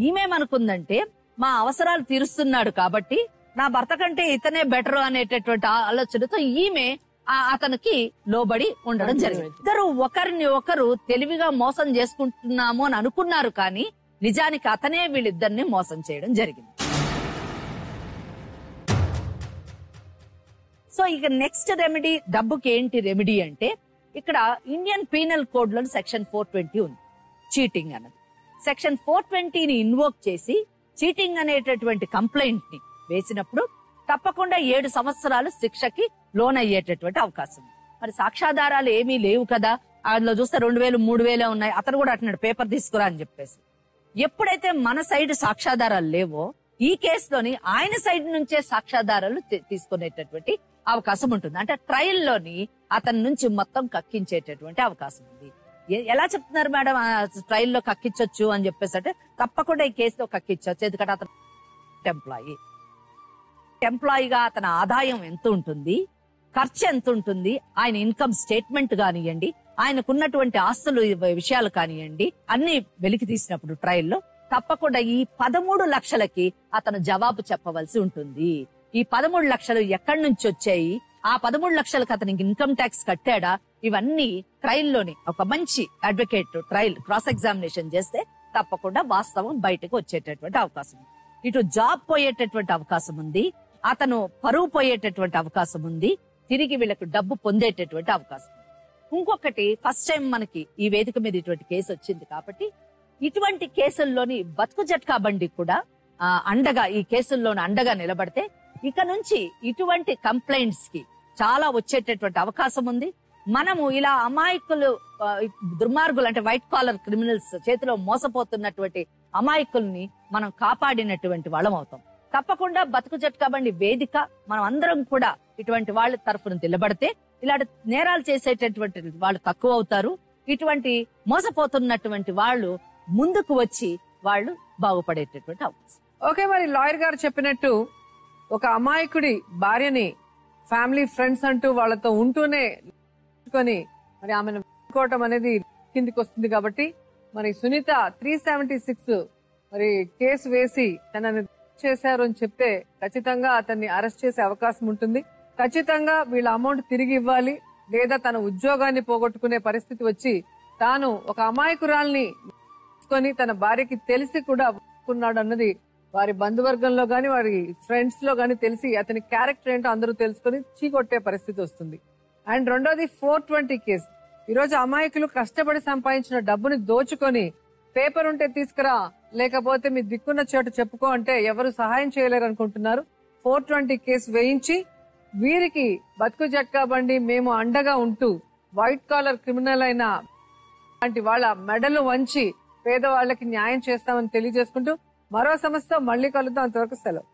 ఈమెమనుకుందంటే మా అవసరాలు తీరుస్తున్నాడు కాబట్టి నా భర్త కంటే ఇతనే బెటర్ అనేటటువంటి ఆలోచనతో ఈమె అతనికి లోబడి ఉండడం జరిగింది. ఇద్దరు ఒకరిని ఒకరు తెలివిగా మోసం చేసుకుంటున్నాము అని అనుకున్నారు, కానీ నిజానికి అతనే వీళ్ళిద్దరిని మోసం చేయడం జరిగింది. సో ఇక నెక్స్ట్ రెమెడీ, డబ్బుకి ఏంటి రెమెడీ అంటే, ఇక్కడ ఇండియన్ పీనల్ కోడ్ లో సెక్షన్ 420 ఉంది, చీటింగ్ అన్నది. సెక్షన్ 420ని ఇన్వోక్ చేసి చీటింగ్ అనేటటువంటి కంప్లైంట్ ని వేసినప్పుడు తప్పకుండా 7 సంవత్సరాలు శిక్షకి లోన్ అయ్యేటటువంటి అవకాశం ఉంది. మరి సాక్ష్యాధారాలు ఏమీ లేవు కదా, అందులో చూస్తే 2,000, 3,000 ఉన్నాయి. అతను కూడా అంటున్నాడు పేపర్ తీసుకురా అని చెప్పేసి. ఎప్పుడైతే మన సైడ్ సాక్ష్యాధారాలు లేవో, ఈ కేసులోని ఆయన సైడ్ నుంచే సాక్ష్యాధారాలు తీసుకునేటటువంటి అవకాశం ఉంటుంది. అంటే ట్రయల్ లోని అతని నుంచి మొత్తం కక్కించేటటువంటి అవకాశం ఉంది. ఎలా చెప్తున్నారు మేడం ట్రయల్లో కక్కించొచ్చు అని చెప్పేసి అంటే, తప్పకుండా ఈ కేసులో కక్కించవచ్చు. ఎందుకంటే అతను ఎంప్లాయీగా అతని ఆదాయం ఎంత ఉంటుంది, ఖర్చు ఎంత ఉంటుంది, ఆయన ఇన్కమ్ స్టేట్మెంట్ కానివ్వండి, ఆయనకున్నటువంటి ఆస్తులు విషయాలు కానివ్వండి, అన్ని వెలికి తీసినప్పుడు ట్రయల్లో తప్పకుండా ఈ 13 లక్షలకి అతను జవాబు చెప్పవలసి ఉంటుంది. ఈ 13 లక్షలు ఎక్కడి నుంచి వచ్చాయి, ఆ 13 లక్షలకు అతనికి ఇన్కమ్ ట్యాక్స్ కట్టాడా, ఇవన్నీ ట్రయల్లోని ఒక మంచి అడ్వకేట్ ట్రయల్ క్రాస్ ఎగ్జామినేషన్ చేస్తే తప్పకుండా వాస్తవం బయటకు వచ్చేటటువంటి అవకాశం ఉంది. ఇటు జాబ్ పోయేటటువంటి అవకాశం ఉంది, అతను పరువు పోయేటటువంటి అవకాశం ఉంది, తిరిగి వీళ్ళకు డబ్బు పొందేటటువంటి అవకాశం ఉంది. ఇంకొకటి, ఫస్ట్ టైం మనకి ఈ వేదిక మీద ఇటువంటి కేసు వచ్చింది కాబట్టి ఇటువంటి కేసుల్లోని బతుకు జట్కా బండి కూడా అండగా, ఈ కేసుల్లోని అండగా నిలబడితే ఇక నుంచి ఇటువంటి కంప్లైంట్స్ కి చాలా వచ్చేటటువంటి అవకాశం ఉంది. మనము ఇలా అమాయకులు, దుర్మార్గులు అంటే వైట్ కాలర్ క్రిమినల్స్ చేతిలో మోసపోతున్నటువంటి అమాయకుల్ని మనం కాపాడినటువంటి వాళ్ళం అవుతాం. తప్పకుండా బతుకు జట్కా బండి వేదిక మనం అందరం కూడా ఇటువంటి వాళ్ళ తరఫున నిలబడితే ఇలాంటి నేరాలు చేసేటటువంటి వాళ్ళు తక్కువ అవుతారు. ఇటువంటి మోసపోతున్నటువంటి వాళ్ళు ముందుకు వచ్చి వాళ్ళు బాగుపడేటటువంటి అవకాశం. ఓకే, మరి లాయర్ గారు చెప్పినట్టు ఒక అమాయకుడి భార్యని ఫ్యామిలీ ఫ్రెండ్స్ అంటూ వాళ్ళతో ఉంటూనే మరి ఆమెను కోవటం అనేది కిందికి వస్తుంది. కాబట్టి మరి సునీత 376 మరి కేసు వేసి తనని చేశారు అని చెప్తే ఖచ్చితంగా అతన్ని అరెస్ట్ చేసే అవకాశం ఉంటుంది. ఖచ్చితంగా వీళ్ళ అమౌంట్ తిరిగి ఇవ్వాలి, లేదా తన ఉద్యోగాన్ని పోగొట్టుకునే పరిస్థితి వచ్చి తాను ఒక అమాయకురాల్ని తీసుకొని తన భార్యకి తెలిసి కూడా ఉన్నాడు అన్నది వారి బంధువర్గంలో గాని వారి ఫ్రెండ్స్ లో గాని తెలిసి అతని క్యారెక్టర్ ఏంటో అందరూ తెలుసుకుని చీకొట్టే పరిస్థితి వస్తుంది. అండ్ రెండోది 420 కేసు. ఈరోజు అమాయకులు కష్టపడి సంపాదించిన డబ్బుని దోచుకొని పేపర్ ఉంటే తీసుకురా, లేకపోతే మీ దిక్కున్న చోటు చెప్పుకో అంటే ఎవరు సహాయం చేయలేరు అనుకుంటున్నారు. 420 కేసు వేయించి వీరికి బతుకు జట్కా బండి మేము అండగా ఉంటూ వైట్ కాలర్ క్రిమినల్ అయిన లాంటి వాళ్ళ మెడలు వంచి పేదవాళ్ళకి న్యాయం చేస్తామని తెలియజేసుకుంటూ మరో సమస్యతో మళ్ళీ కలుద్దాం. అంతవరకు సెలవు.